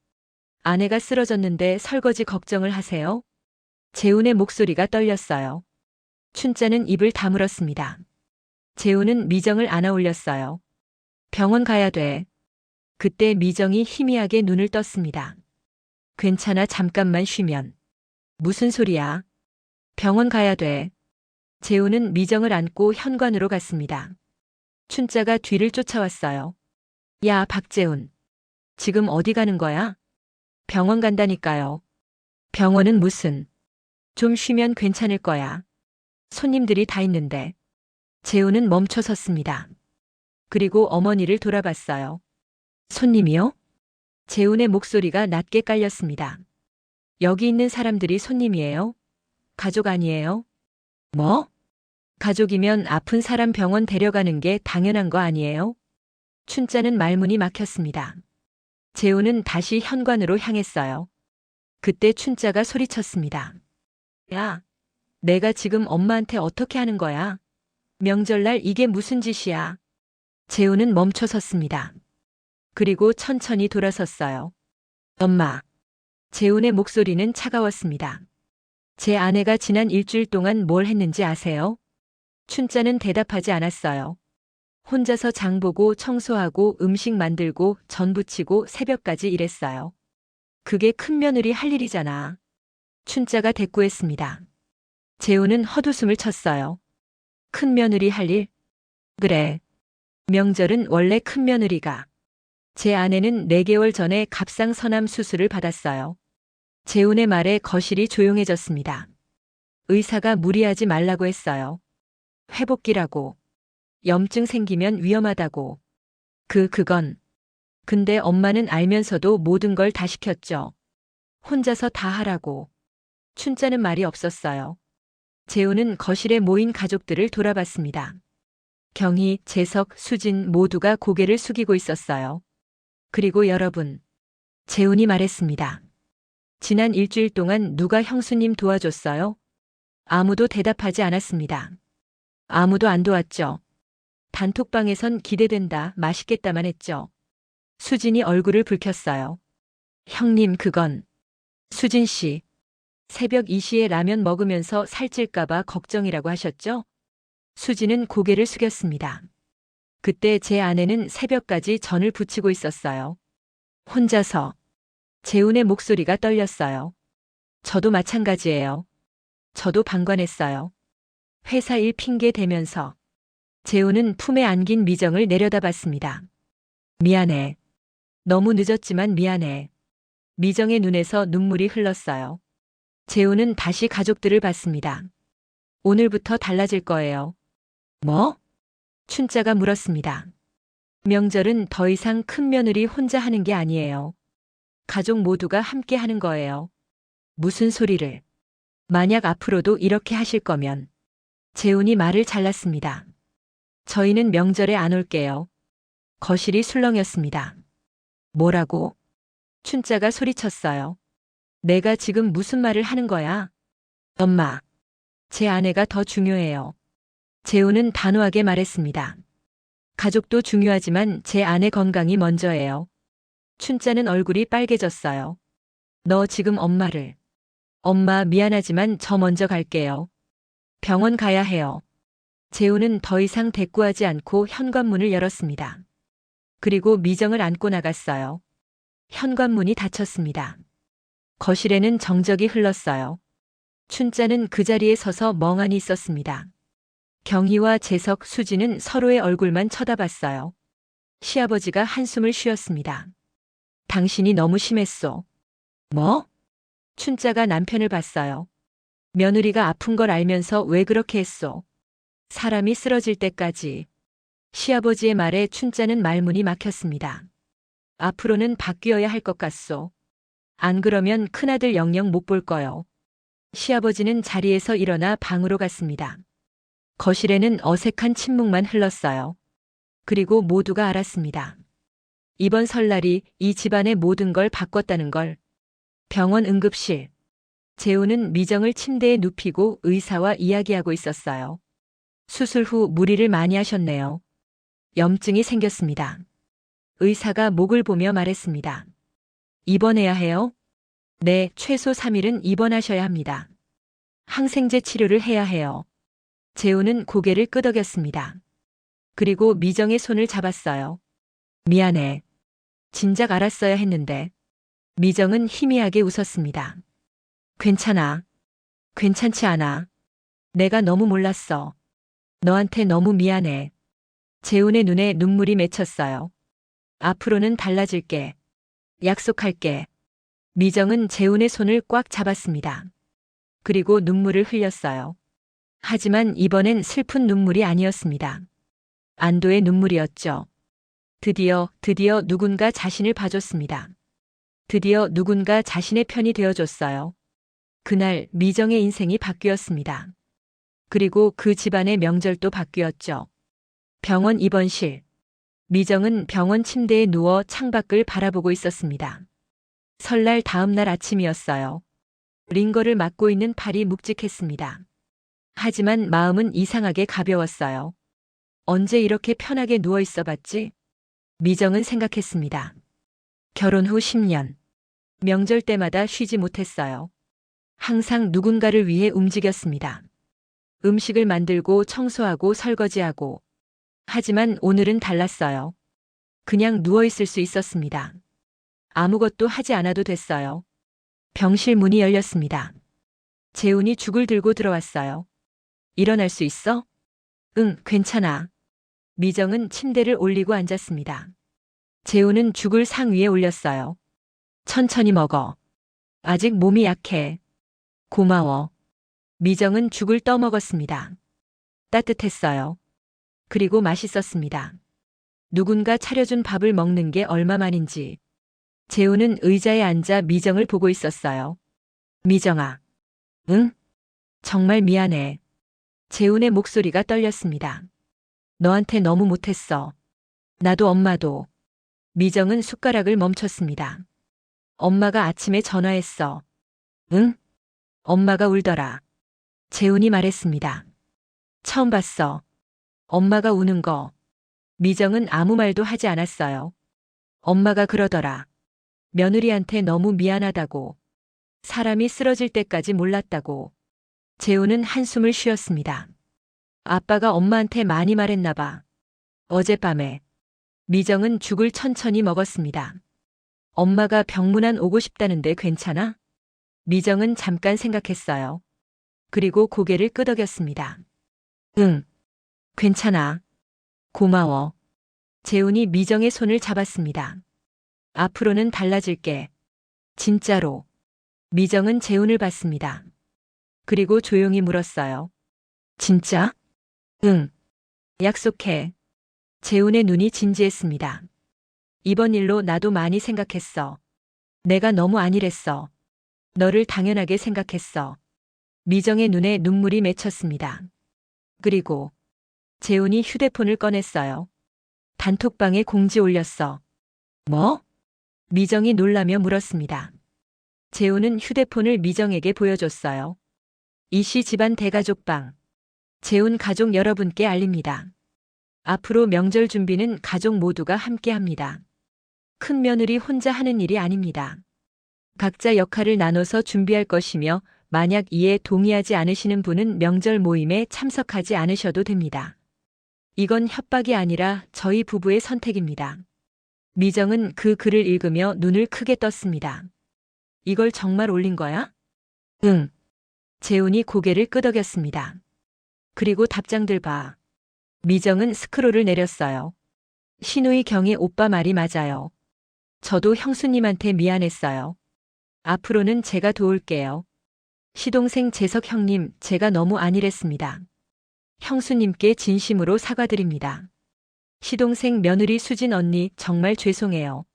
아내가 쓰러졌는데 설거지 걱정을 하세요? 재훈의 목소리가 떨렸어요. 춘자는 입을 다물었습니다. 재훈은 미정을 안아 올렸어요. 병원 가야 돼. 그때 미정이 희미하게 눈을 떴습니다. 괜찮아, 잠깐만 쉬면. 무슨 소리야? 병원 가야 돼. 재훈은 미정을 안고 현관으로 갔습니다. 춘자가 뒤를 쫓아왔어요. 야, 박재훈. 지금 어디 가는 거야? 병원 간다니까요. 병원은 무슨? 좀 쉬면 괜찮을 거야. 손님들이 다 있는데. 재훈은 멈춰 섰습니다. 그리고 어머니를 돌아봤어요. 손님이요? 재훈의 목소리가 낮게 깔렸습니다. 여기 있는 사람들이 손님이에요? 가족 아니에요? 뭐? 가족이면 아픈 사람 병원 데려가는 게 당연한 거 아니에요? 춘자는 말문이 막혔습니다. 재훈은 다시 현관으로 향했어요. 그때 춘자가 소리쳤습니다. 야, 내가 지금 엄마한테 어떻게 하는 거야? 명절날 이게 무슨 짓이야? 재훈은 멈춰 섰습니다. 그리고 천천히 돌아섰어요. 엄마. 재훈의 목소리는 차가웠습니다. 제 아내가 지난 일주일 동안 뭘 했는지 아세요? 춘자는 대답하지 않았어요. 혼자서 장 보고 청소하고 음식 만들고 전 부치고 새벽까지 일했어요. 그게 큰 며느리 할 일이잖아. 춘자가 대꾸했습니다. 재훈은 헛웃음을 쳤어요. 큰 며느리 할 일? 그래. 명절은 원래 큰 며느리가. 제 아내는 4개월 전에 갑상선암 수술을 받았어요. 재훈의 말에 거실이 조용해졌습니다. 의사가 무리하지 말라고 했어요. 회복기라고. 염증 생기면 위험하다고. 그건. 근데 엄마는 알면서도 모든 걸 다 시켰죠. 혼자서 다 하라고. 춘자는 말이 없었어요. 재훈은 거실에 모인 가족들을 돌아봤습니다. 경희, 재석, 수진 모두가 고개를 숙이고 있었어요. 그리고 여러분. 재훈이 말했습니다. 지난 일주일 동안 누가 형수님 도와줬어요? 아무도 대답하지 않았습니다. 아무도 안 도왔죠. 단톡방에선 기대된다, 맛있겠다만 했죠. 수진이 얼굴을 붉혔어요. 형님, 그건. 수진 씨. 새벽 2시에 라면 먹으면서 살찔까봐 걱정이라고 하셨죠? 수진은 고개를 숙였습니다. 그때 제 아내는 새벽까지 전을 부치고 있었어요. 혼자서. 재훈의 목소리가 떨렸어요. 저도 마찬가지예요. 저도 방관했어요. 회사 일 핑계 대면서. 재훈은 품에 안긴 미정을 내려다봤습니다. 미안해. 너무 늦었지만 미안해. 미정의 눈에서 눈물이 흘렀어요. 재훈은 다시 가족들을 봤습니다. 오늘부터 달라질 거예요. 뭐? 춘자가 물었습니다. 명절은 더 이상 큰 며느리 혼자 하는 게 아니에요. 가족 모두가 함께 하는 거예요. 무슨 소리를. 만약 앞으로도 이렇게 하실 거면. 재훈이 말을 잘랐습니다. 저희는 명절에 안 올게요. 거실이 술렁였습니다. 뭐라고? 춘자가 소리쳤어요. 내가 지금 무슨 말을 하는 거야? 엄마, 제 아내가 더 중요해요. 재우는 단호하게 말했습니다. 가족도 중요하지만 제 아내 건강이 먼저예요. 춘자는 얼굴이 빨개졌어요. 너 지금 엄마를. 엄마 미안하지만 저 먼저 갈게요. 병원 가야 해요. 재우는 더 이상 대꾸하지 않고 현관문을 열었습니다. 그리고 미정을 안고 나갔어요. 현관문이 닫혔습니다. 거실에는 정적이 흘렀어요. 춘자는 그 자리에 서서 멍하니 있었습니다. 경희와 재석, 수지는 서로의 얼굴만 쳐다봤어요. 시아버지가 한숨을 쉬었습니다. 당신이 너무 심했소. 뭐? 춘자가 남편을 봤어요. 며느리가 아픈 걸 알면서 왜 그렇게 했소? 사람이 쓰러질 때까지. 시아버지의 말에 춘자는 말문이 막혔습니다. 앞으로는 바뀌어야 할 것 같소. 안 그러면 큰아들 영영 못 볼 거요. 시아버지는 자리에서 일어나 방으로 갔습니다. 거실에는 어색한 침묵만 흘렀어요. 그리고 모두가 알았습니다. 이번 설날이 이 집안의 모든 걸 바꿨다는 걸. 병원 응급실. 재우는 미정을 침대에 눕히고 의사와 이야기하고 있었어요. 수술 후 무리를 많이 하셨네요. 염증이 생겼습니다. 의사가 목을 보며 말했습니다. 입원해야 해요? 네, 최소 3일은 입원하셔야 합니다. 항생제 치료를 해야 해요. 재우는 고개를 끄덕였습니다. 그리고 미정의 손을 잡았어요. 미안해. 진작 알았어야 했는데. 미정은 희미하게 웃었습니다. 괜찮아. 괜찮지 않아. 내가 너무 몰랐어. 너한테 너무 미안해. 재훈의 눈에 눈물이 맺혔어요. 앞으로는 달라질게. 약속할게. 미정은 재훈의 손을 꽉 잡았습니다. 그리고 눈물을 흘렸어요. 하지만 이번엔 슬픈 눈물이 아니었습니다. 안도의 눈물이었죠. 드디어 누군가 자신을 봐줬습니다. 드디어 누군가 자신의 편이 되어줬어요. 그날 미정의 인생이 바뀌었습니다. 그리고 그 집안의 명절도 바뀌었죠. 병원 입원실. 미정은 병원 침대에 누워 창밖을 바라보고 있었습니다. 설날 다음 날 아침이었어요. 링거를 맞고 있는 팔이 묵직했습니다. 하지만 마음은 이상하게 가벼웠어요. 언제 이렇게 편하게 누워 있어 봤지? 미정은 생각했습니다. 결혼 후 10년. 명절 때마다 쉬지 못했어요. 항상 누군가를 위해 움직였습니다. 음식을 만들고 청소하고 설거지하고. 하지만 오늘은 달랐어요. 그냥 누워 있을 수 있었습니다. 아무것도 하지 않아도 됐어요. 병실 문이 열렸습니다. 재훈이 죽을 들고 들어왔어요. 일어날 수 있어? 응, 괜찮아. 미정은 침대를 올리고 앉았습니다. 재훈은 죽을 상 위에 올렸어요. 천천히 먹어. 아직 몸이 약해. 고마워. 미정은 죽을 떠먹었습니다. 따뜻했어요. 그리고 맛있었습니다. 누군가 차려준 밥을 먹는 게 얼마만인지. 재훈은 의자에 앉아 미정을 보고 있었어요. 미정아. 응? 정말 미안해. 재훈의 목소리가 떨렸습니다. 너한테 너무 못했어. 나도 엄마도. 미정은 숟가락을 멈췄습니다. 엄마가 아침에 전화했어. 응? 엄마가 울더라. 재훈이 말했습니다. 처음 봤어. 엄마가 우는 거. 미정은 아무 말도 하지 않았어요. 엄마가 그러더라. 며느리한테 너무 미안하다고. 사람이 쓰러질 때까지 몰랐다고. 재훈은 한숨을 쉬었습니다. 아빠가 엄마한테 많이 말했나 봐. 어젯밤에. 미정은 죽을 천천히 먹었습니다. 엄마가 병문안 오고 싶다는데 괜찮아? 미정은 잠깐 생각했어요. 그리고 고개를 끄덕였습니다. 응. 괜찮아. 고마워. 재훈이 미정의 손을 잡았습니다. 앞으로는 달라질게. 진짜로. 미정은 재훈을 봤습니다. 그리고 조용히 물었어요. 진짜? 응. 약속해. 재훈의 눈이 진지했습니다. 이번 일로 나도 많이 생각했어. 내가 너무 안일했어. 너를 당연하게 생각했어. 미정의 눈에 눈물이 맺혔습니다. 그리고 재훈이 휴대폰을 꺼냈어요. 단톡방에 공지 올렸어. 뭐? 미정이 놀라며 물었습니다. 재훈은 휴대폰을 미정에게 보여줬어요. 이씨 집안 대가족방. 재훈 가족 여러분께 알립니다. 앞으로 명절 준비는 가족 모두가 함께 합니다. 큰 며느리 혼자 하는 일이 아닙니다. 각자 역할을 나눠서 준비할 것이며 만약 이에 동의하지 않으시는 분은 명절 모임에 참석하지 않으셔도 됩니다. 이건 협박이 아니라 저희 부부의 선택입니다. 미정은 그 글을 읽으며 눈을 크게 떴습니다. 이걸 정말 올린 거야? 응. 재훈이 고개를 끄덕였습니다. 그리고 답장들 봐. 미정은 스크롤을 내렸어요. 신우이 경의 오빠 말이 맞아요. 저도 형수님한테 미안했어요. 앞으로는 제가 도울게요. 시동생 재석 형님, 제가 너무 안일했습니다. 형수님께 진심으로 사과드립니다. 시동생 며느리 수진 언니, 정말 죄송해요.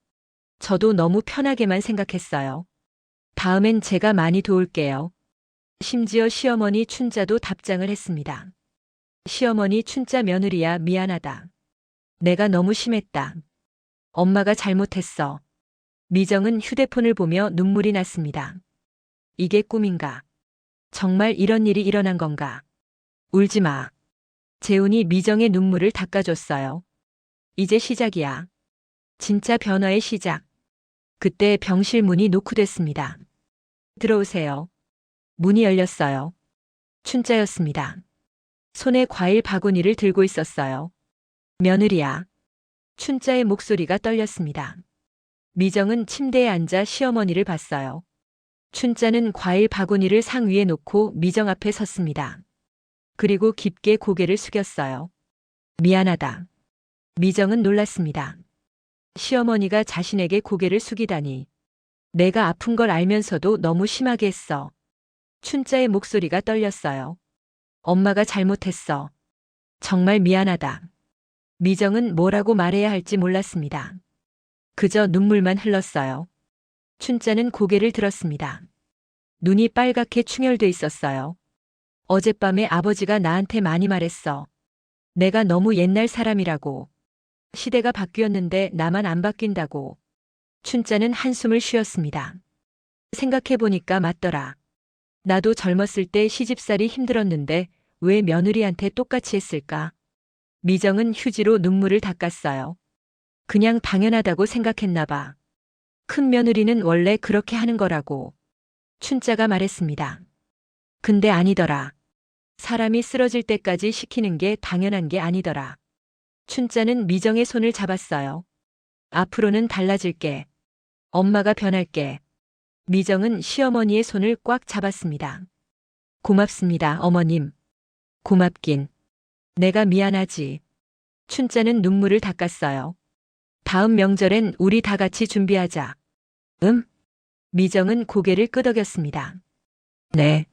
저도 너무 편하게만 생각했어요. 다음엔 제가 많이 도울게요. 심지어 시어머니 춘자도 답장을 했습니다. 시어머니 춘자 며느리야, 미안하다. 내가 너무 심했다. 엄마가 잘못했어. 미정은 휴대폰을 보며 눈물이 났습니다. 이게 꿈인가? 정말 이런 일이 일어난 건가? 울지 마. 재훈이 미정의 눈물을 닦아줬어요. 이제 시작이야. 진짜 변화의 시작. 그때 병실 문이 노크됐습니다. 들어오세요. 문이 열렸어요. 춘자였습니다. 손에 과일 바구니를 들고 있었어요. 며느리야. 춘자의 목소리가 떨렸습니다. 미정은 침대에 앉아 시어머니를 봤어요. 춘자는 과일 바구니를 상 위에 놓고 미정 앞에 섰습니다. 그리고 깊게 고개를 숙였어요. 미안하다. 미정은 놀랐습니다. 시어머니가 자신에게 고개를 숙이다니. 내가 아픈 걸 알면서도 너무 심하게 했어. 춘자의 목소리가 떨렸어요. 엄마가 잘못했어. 정말 미안하다. 미정은 뭐라고 말해야 할지 몰랐습니다. 그저 눈물만 흘렀어요. 춘자는 고개를 들었습니다. 눈이 빨갛게 충혈돼 있었어요. 어젯밤에 아버지가 나한테 많이 말했어. 내가 너무 옛날 사람이라고. 시대가 바뀌었는데 나만 안 바뀐다고. 춘자는 한숨을 쉬었습니다. 생각해보니까 맞더라. 나도 젊었을 때 시집살이 힘들었는데 왜 며느리한테 똑같이 했을까? 미정은 휴지로 눈물을 닦았어요. 그냥 당연하다고 생각했나 봐. 큰 며느리는 원래 그렇게 하는 거라고. 춘자가 말했습니다. 근데 아니더라. 사람이 쓰러질 때까지 시키는 게 당연한 게 아니더라. 춘자는 미정의 손을 잡았어요. 앞으로는 달라질게. 엄마가 변할게. 미정은 시어머니의 손을 꽉 잡았습니다. 고맙습니다, 어머님. 고맙긴. 내가 미안하지. 춘자는 눈물을 닦았어요. 다음 명절엔 우리 다 같이 준비하자. 미정은 고개를 끄덕였습니다. 네.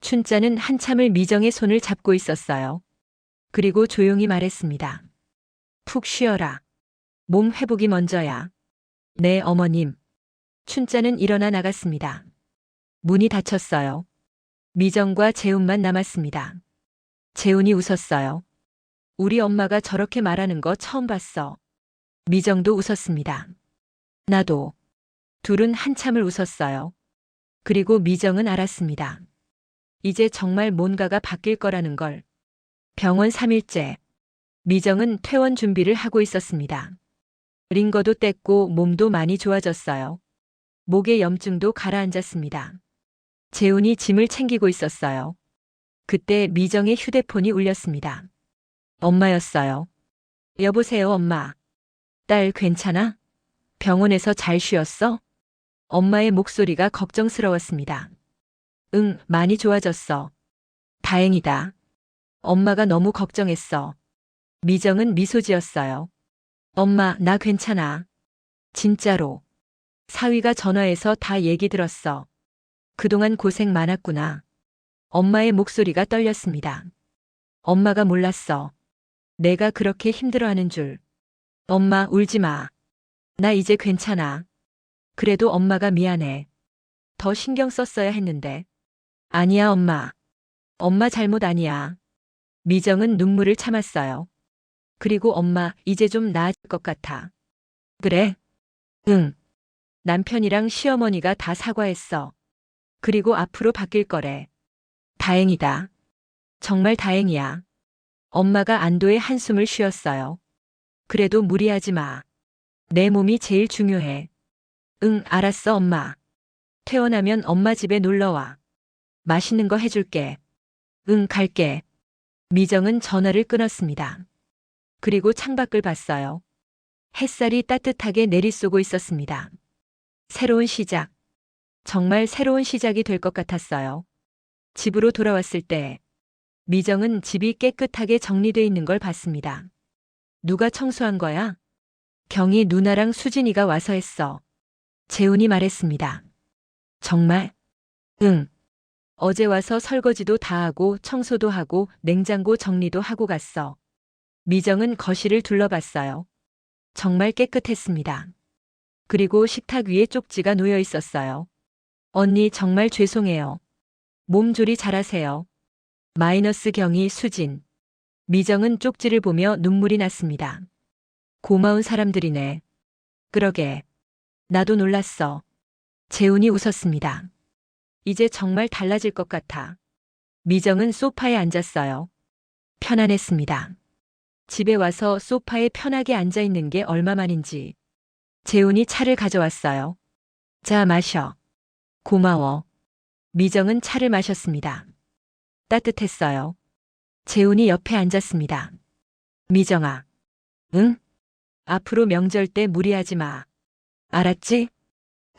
춘자는 한참을 미정의 손을 잡고 있었어요. 그리고 조용히 말했습니다. 푹 쉬어라. 몸 회복이 먼저야. 네, 어머님. 춘자는 일어나 나갔습니다. 문이 닫혔어요. 미정과 재훈만 남았습니다. 재훈이 웃었어요. 우리 엄마가 저렇게 말하는 거 처음 봤어. 미정도 웃었습니다. 나도. 둘은 한참을 웃었어요. 그리고 미정은 알았습니다. 이제 정말 뭔가가 바뀔 거라는 걸. 병원 3일째. 미정은 퇴원 준비를 하고 있었습니다. 링거도 뗐고 몸도 많이 좋아졌어요. 목의 염증도 가라앉았습니다. 재훈이 짐을 챙기고 있었어요. 그때 미정의 휴대폰이 울렸습니다. 엄마였어요. 여보세요, 엄마. 딸 괜찮아? 병원에서 잘 쉬었어? 엄마의 목소리가 걱정스러웠습니다. 응, 많이 좋아졌어. 다행이다. 엄마가 너무 걱정했어. 미정은 미소 지었어요. 엄마, 나 괜찮아. 진짜로. 사위가 전화해서 다 얘기 들었어. 그동안 고생 많았구나. 엄마의 목소리가 떨렸습니다. 엄마가 몰랐어. 내가 그렇게 힘들어하는 줄. 엄마, 울지 마. 나 이제 괜찮아. 그래도 엄마가 미안해. 더 신경 썼어야 했는데. 아니야, 엄마. 엄마 잘못 아니야. 미정은 눈물을 참았어요. 그리고 엄마, 이제 좀 나아질 것 같아. 그래? 응. 남편이랑 시어머니가 다 사과했어. 그리고 앞으로 바뀔 거래. 다행이다. 정말 다행이야. 엄마가 안도의 한숨을 쉬었어요. 그래도 무리하지 마. 내 몸이 제일 중요해. 응, 알았어, 엄마. 퇴원하면 엄마 집에 놀러와. 맛있는 거 해줄게. 응, 갈게. 미정은 전화를 끊었습니다. 그리고 창밖을 봤어요. 햇살이 따뜻하게 내리쏘고 있었습니다. 새로운 시작. 정말 새로운 시작이 될 것 같았어요. 집으로 돌아왔을 때 미정은 집이 깨끗하게 정리돼 있는 걸 봤습니다. 누가 청소한 거야? 경희 누나랑 수진이가 와서 했어. 재훈이 말했습니다. 정말? 응. 어제 와서 설거지도 다 하고 청소도 하고 냉장고 정리도 하고 갔어. 미정은 거실을 둘러봤어요. 정말 깨끗했습니다. 그리고 식탁 위에 쪽지가 놓여 있었어요. 언니 정말 죄송해요. 몸조리 잘하세요. 마이너스 경희 수진. 미정은 쪽지를 보며 눈물이 났습니다. 고마운 사람들이네. 그러게. 나도 놀랐어. 재훈이 웃었습니다. 이제 정말 달라질 것 같아. 미정은 소파에 앉았어요. 편안했습니다. 집에 와서 소파에 편하게 앉아 있는 게 얼마만인지. 재훈이 차를 가져왔어요. 자, 마셔. 고마워. 미정은 차를 마셨습니다. 따뜻했어요. 재훈이 옆에 앉았습니다. 미정아. 응? 앞으로 명절 때 무리하지 마. 알았지?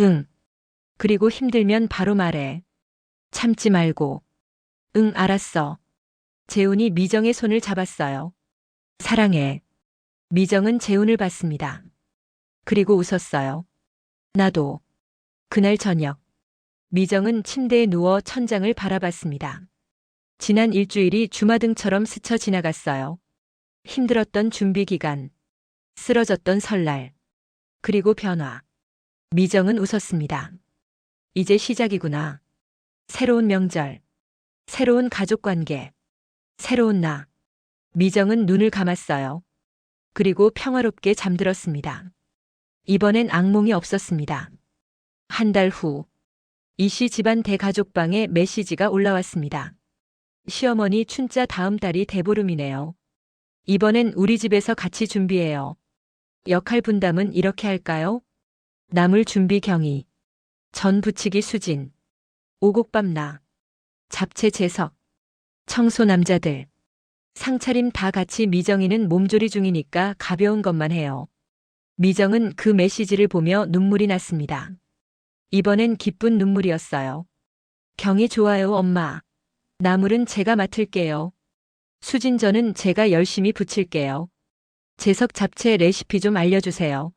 응. 그리고 힘들면 바로 말해. 참지 말고. 응, 알았어. 재훈이 미정의 손을 잡았어요. 사랑해. 미정은 재훈을 봤습니다. 그리고 웃었어요. 나도. 그날 저녁. 미정은 침대에 누워 천장을 바라봤습니다. 지난 일주일이 주마등처럼 스쳐 지나갔어요. 힘들었던 준비 기간, 쓰러졌던 설날, 그리고 변화. 미정은 웃었습니다. 이제 시작이구나. 새로운 명절, 새로운 가족 관계, 새로운 나. 미정은 눈을 감았어요. 그리고 평화롭게 잠들었습니다. 이번엔 악몽이 없었습니다. 한 달 후, 이씨 집안 대가족방에 메시지가 올라왔습니다. 시어머니 춘자 다음 달이 대보름이네요. 이번엔 우리 집에서 같이 준비해요. 역할 분담은 이렇게 할까요? 나물 준비 경희, 전 부치기 수진, 오곡밥 나, 잡채 재석, 청소 남자들, 상차림 다 같이. 미정이는 몸조리 중이니까 가벼운 것만 해요. 미정은 그 메시지를 보며 눈물이 났습니다. 이번엔 기쁜 눈물이었어요. 경희 좋아요, 엄마. 나물은 제가 맡을게요. 수진 전은 제가 열심히 부칠게요. 재석 잡채 레시피 좀 알려주세요.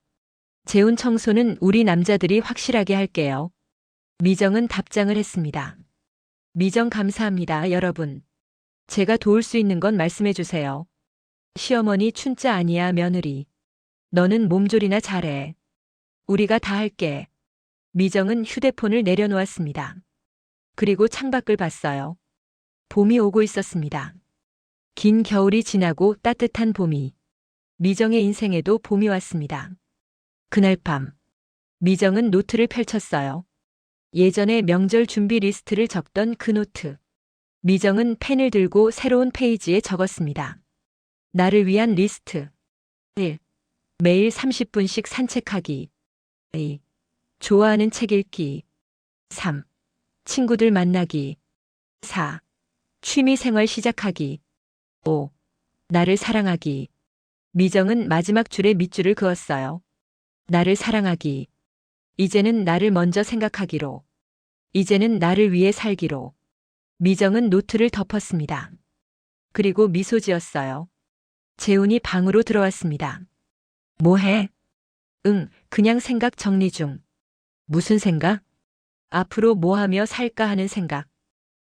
재훈 청소는 우리 남자들이 확실하게 할게요. 미정은 답장을 했습니다. 미정 감사합니다, 여러분. 제가 도울 수 있는 건 말씀해 주세요. 시어머니 춘자 아니야, 며느리. 너는 몸조리나 잘해. 우리가 다 할게. 미정은 휴대폰을 내려놓았습니다. 그리고 창밖을 봤어요. 봄이 오고 있었습니다. 긴 겨울이 지나고 따뜻한 봄이. 미정의 인생에도 봄이 왔습니다. 그날 밤, 미정은 노트를 펼쳤어요. 예전에 명절 준비 리스트를 적던 그 노트. 미정은 펜을 들고 새로운 페이지에 적었습니다. 나를 위한 리스트. 1. 매일 30분씩 산책하기. 2. 좋아하는 책 읽기. 3. 친구들 만나기. 4. 취미 생활 시작하기. 5. 나를 사랑하기. 미정은 마지막 줄에 밑줄을 그었어요. 나를 사랑하기. 이제는 나를 먼저 생각하기로. 이제는 나를 위해 살기로. 미정은 노트를 덮었습니다. 그리고 미소 지었어요. 재훈이 방으로 들어왔습니다. 뭐해? 응, 그냥 생각 정리 중. 무슨 생각? 앞으로 뭐 하며 살까 하는 생각.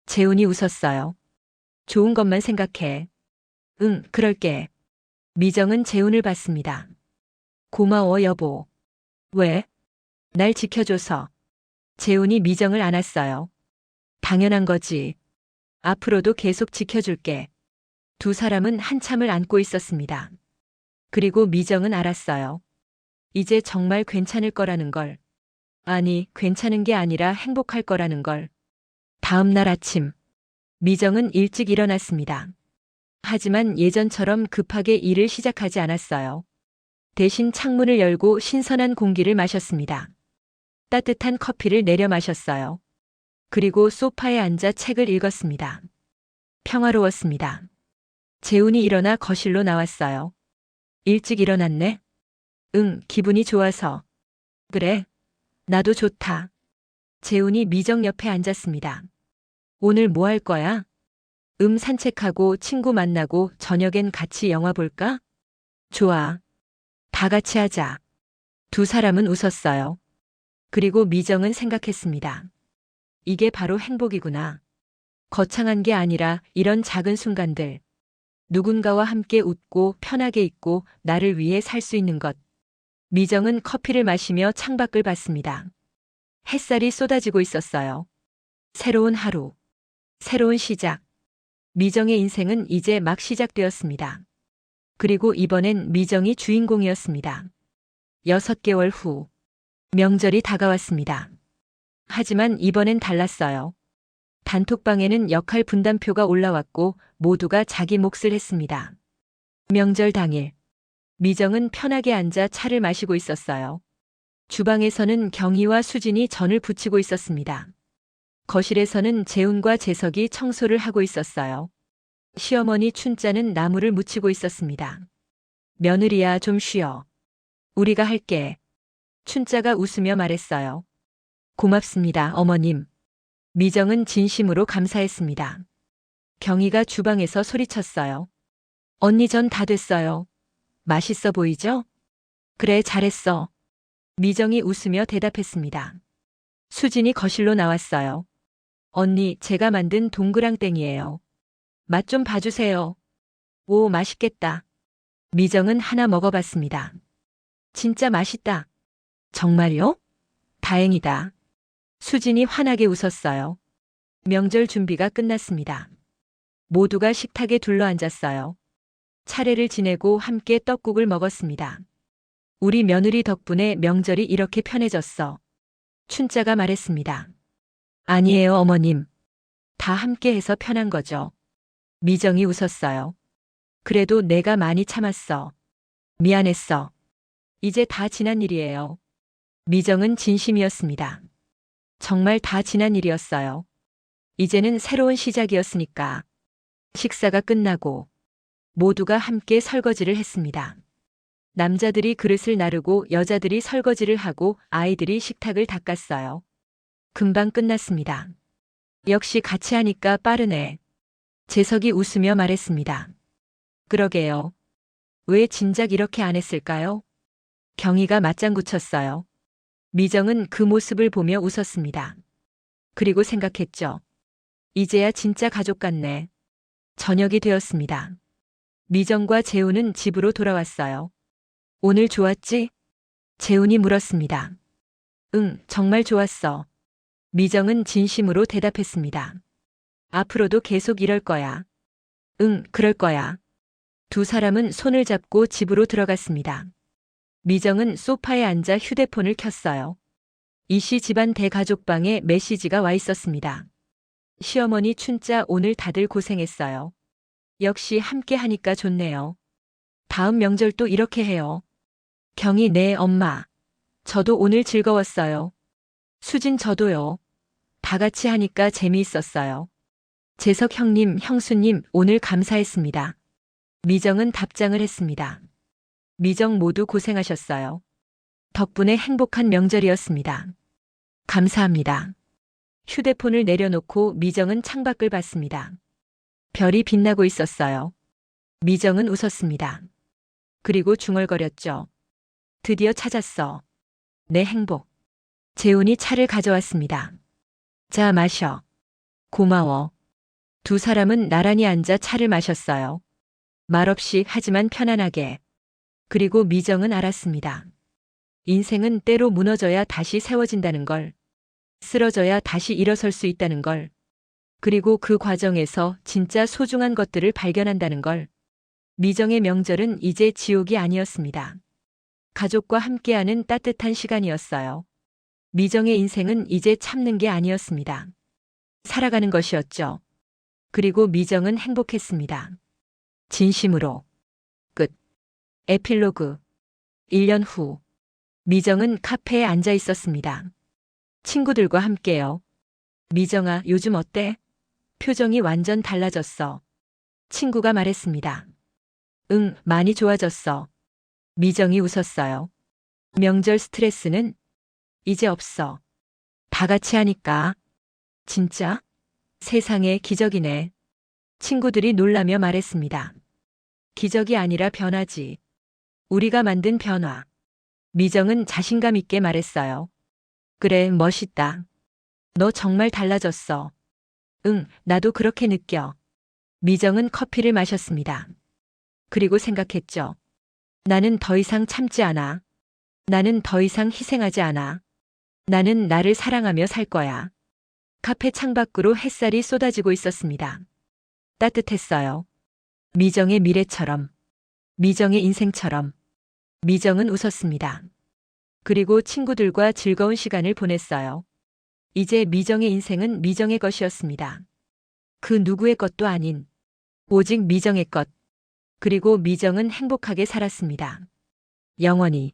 재훈이 웃었어요. 좋은 것만 생각해. 응, 그럴게. 미정은 재훈을 봤습니다. 고마워, 여보. 왜? 날 지켜줘서. 재훈이 미정을 안았어요. 당연한 거지. 앞으로도 계속 지켜줄게. 두 사람은 한참을 안고 있었습니다. 그리고 미정은 알았어요. 이제 정말 괜찮을 거라는 걸. 아니, 괜찮은 게 아니라 행복할 거라는 걸. 다음 날 아침, 미정은 일찍 일어났습니다. 하지만 예전처럼 급하게 일을 시작하지 않았어요. 대신 창문을 열고 신선한 공기를 마셨습니다. 따뜻한 커피를 내려 마셨어요. 그리고 소파에 앉아 책을 읽었습니다. 평화로웠습니다. 재훈이 일어나 거실로 나왔어요. 일찍 일어났네? 응, 기분이 좋아서. 그래, 나도 좋다. 재훈이 미정 옆에 앉았습니다. 오늘 뭐 할 거야? 산책하고 친구 만나고 저녁엔 같이 영화 볼까? 좋아. 다 같이 하자. 두 사람은 웃었어요. 그리고 미정은 생각했습니다. 이게 바로 행복이구나. 거창한 게 아니라 이런 작은 순간들. 누군가와 함께 웃고 편하게 있고 나를 위해 살 수 있는 것. 미정은 커피를 마시며 창밖을 봤습니다. 햇살이 쏟아지고 있었어요. 새로운 하루. 새로운 시작. 미정의 인생은 이제 막 시작되었습니다. 그리고 이번엔 미정이 주인공이었습니다. 6개월 후. 명절이 다가왔습니다. 하지만 이번엔 달랐어요. 단톡방에는 역할 분담표가 올라왔고 모두가 자기 몫을 했습니다. 명절 당일. 미정은 편하게 앉아 차를 마시고 있었어요. 주방에서는 경희와 수진이 전을 부치고 있었습니다. 거실에서는 재훈과 재석이 청소를 하고 있었어요. 시어머니 춘자는 나무를 묻히고 있었습니다. 며느리야, 좀 쉬어. 우리가 할게. 춘자가 웃으며 말했어요. 고맙습니다, 어머님. 미정은 진심으로 감사했습니다. 경희가 주방에서 소리쳤어요. 언니 전 다 됐어요. 맛있어 보이죠? 그래, 잘했어. 미정이 웃으며 대답했습니다. 수진이 거실로 나왔어요. 언니, 제가 만든 동그랑땡이에요. 맛 좀 봐주세요. 오, 맛있겠다. 미정은 하나 먹어봤습니다. 진짜 맛있다. 정말요? 다행이다. 수진이 환하게 웃었어요. 명절 준비가 끝났습니다. 모두가 식탁에 둘러앉았어요. 차례를 지내고 함께 떡국을 먹었습니다. 우리 며느리 덕분에 명절이 이렇게 편해졌어. 춘자가 말했습니다. 아니에요, 어머님. 다 함께 해서 편한 거죠. 미정이 웃었어요. 그래도 내가 많이 참았어. 미안했어. 이제 다 지난 일이에요. 미정은 진심이었습니다. 정말 다 지난 일이었어요. 이제는 새로운 시작이었으니까. 식사가 끝나고 모두가 함께 설거지를 했습니다. 남자들이 그릇을 나르고 여자들이 설거지를 하고 아이들이 식탁을 닦았어요. 금방 끝났습니다. 역시 같이 하니까 빠르네. 재석이 웃으며 말했습니다. 그러게요. 왜 진작 이렇게 안 했을까요? 경희가 맞장구 쳤어요. 미정은 그 모습을 보며 웃었습니다. 그리고 생각했죠. 이제야 진짜 가족 같네. 저녁이 되었습니다. 미정과 재훈은 집으로 돌아왔어요. 오늘 좋았지? 재훈이 물었습니다. 응, 정말 좋았어. 미정은 진심으로 대답했습니다. 앞으로도 계속 이럴 거야. 응, 그럴 거야. 두 사람은 손을 잡고 집으로 들어갔습니다. 미정은 소파에 앉아 휴대폰을 켰어요. 이씨 집안 대가족방에 메시지가 와 있었습니다. 시어머니 춘자, 오늘 다들 고생했어요. 역시 함께 하니까 좋네요. 다음 명절도 이렇게 해요. 경희, 네, 엄마. 저도 오늘 즐거웠어요. 수진, 저도요. 다 같이 하니까 재미있었어요. 재석 형님, 형수님, 오늘 감사했습니다. 미정은 답장을 했습니다. 미정 모두 고생하셨어요. 덕분에 행복한 명절이었습니다. 감사합니다. 휴대폰을 내려놓고 미정은 창밖을 봤습니다. 별이 빛나고 있었어요. 미정은 웃었습니다. 그리고 중얼거렸죠. 드디어 찾았어. 내 행복. 재훈이 차를 가져왔습니다. 자, 마셔. 고마워. 두 사람은 나란히 앉아 차를 마셨어요. 말없이 하지만 편안하게. 그리고 미정은 알았습니다. 인생은 때로 무너져야 다시 세워진다는 걸. 쓰러져야 다시 일어설 수 있다는 걸. 그리고 그 과정에서 진짜 소중한 것들을 발견한다는 걸. 미정의 명절은 이제 지옥이 아니었습니다. 가족과 함께하는 따뜻한 시간이었어요. 미정의 인생은 이제 참는 게 아니었습니다. 살아가는 것이었죠. 그리고 미정은 행복했습니다. 진심으로. 끝. 에필로그. 1년 후. 미정은 카페에 앉아 있었습니다. 친구들과 함께요. 미정아, 요즘 어때? 표정이 완전 달라졌어. 친구가 말했습니다. 응, 많이 좋아졌어. 미정이 웃었어요. 명절 스트레스는 이제 없어. 다 같이 하니까. 진짜? 세상에 기적이네. 친구들이 놀라며 말했습니다. 기적이 아니라 변화지. 우리가 만든 변화. 미정은 자신감 있게 말했어요. 그래, 멋있다. 너 정말 달라졌어. 응, 나도 그렇게 느껴. 미정은 커피를 마셨습니다. 그리고 생각했죠. 나는 더 이상 참지 않아. 나는 더 이상 희생하지 않아. 나는 나를 사랑하며 살 거야. 카페 창밖으로 햇살이 쏟아지고 있었습니다. 따뜻했어요. 미정의 미래처럼. 미정의 인생처럼. 미정은 웃었습니다. 그리고 친구들과 즐거운 시간을 보냈어요. 이제 미정의 인생은 미정의 것이었습니다. 그 누구의 것도 아닌 오직 미정의 것. 그리고 미정은 행복하게 살았습니다. 영원히.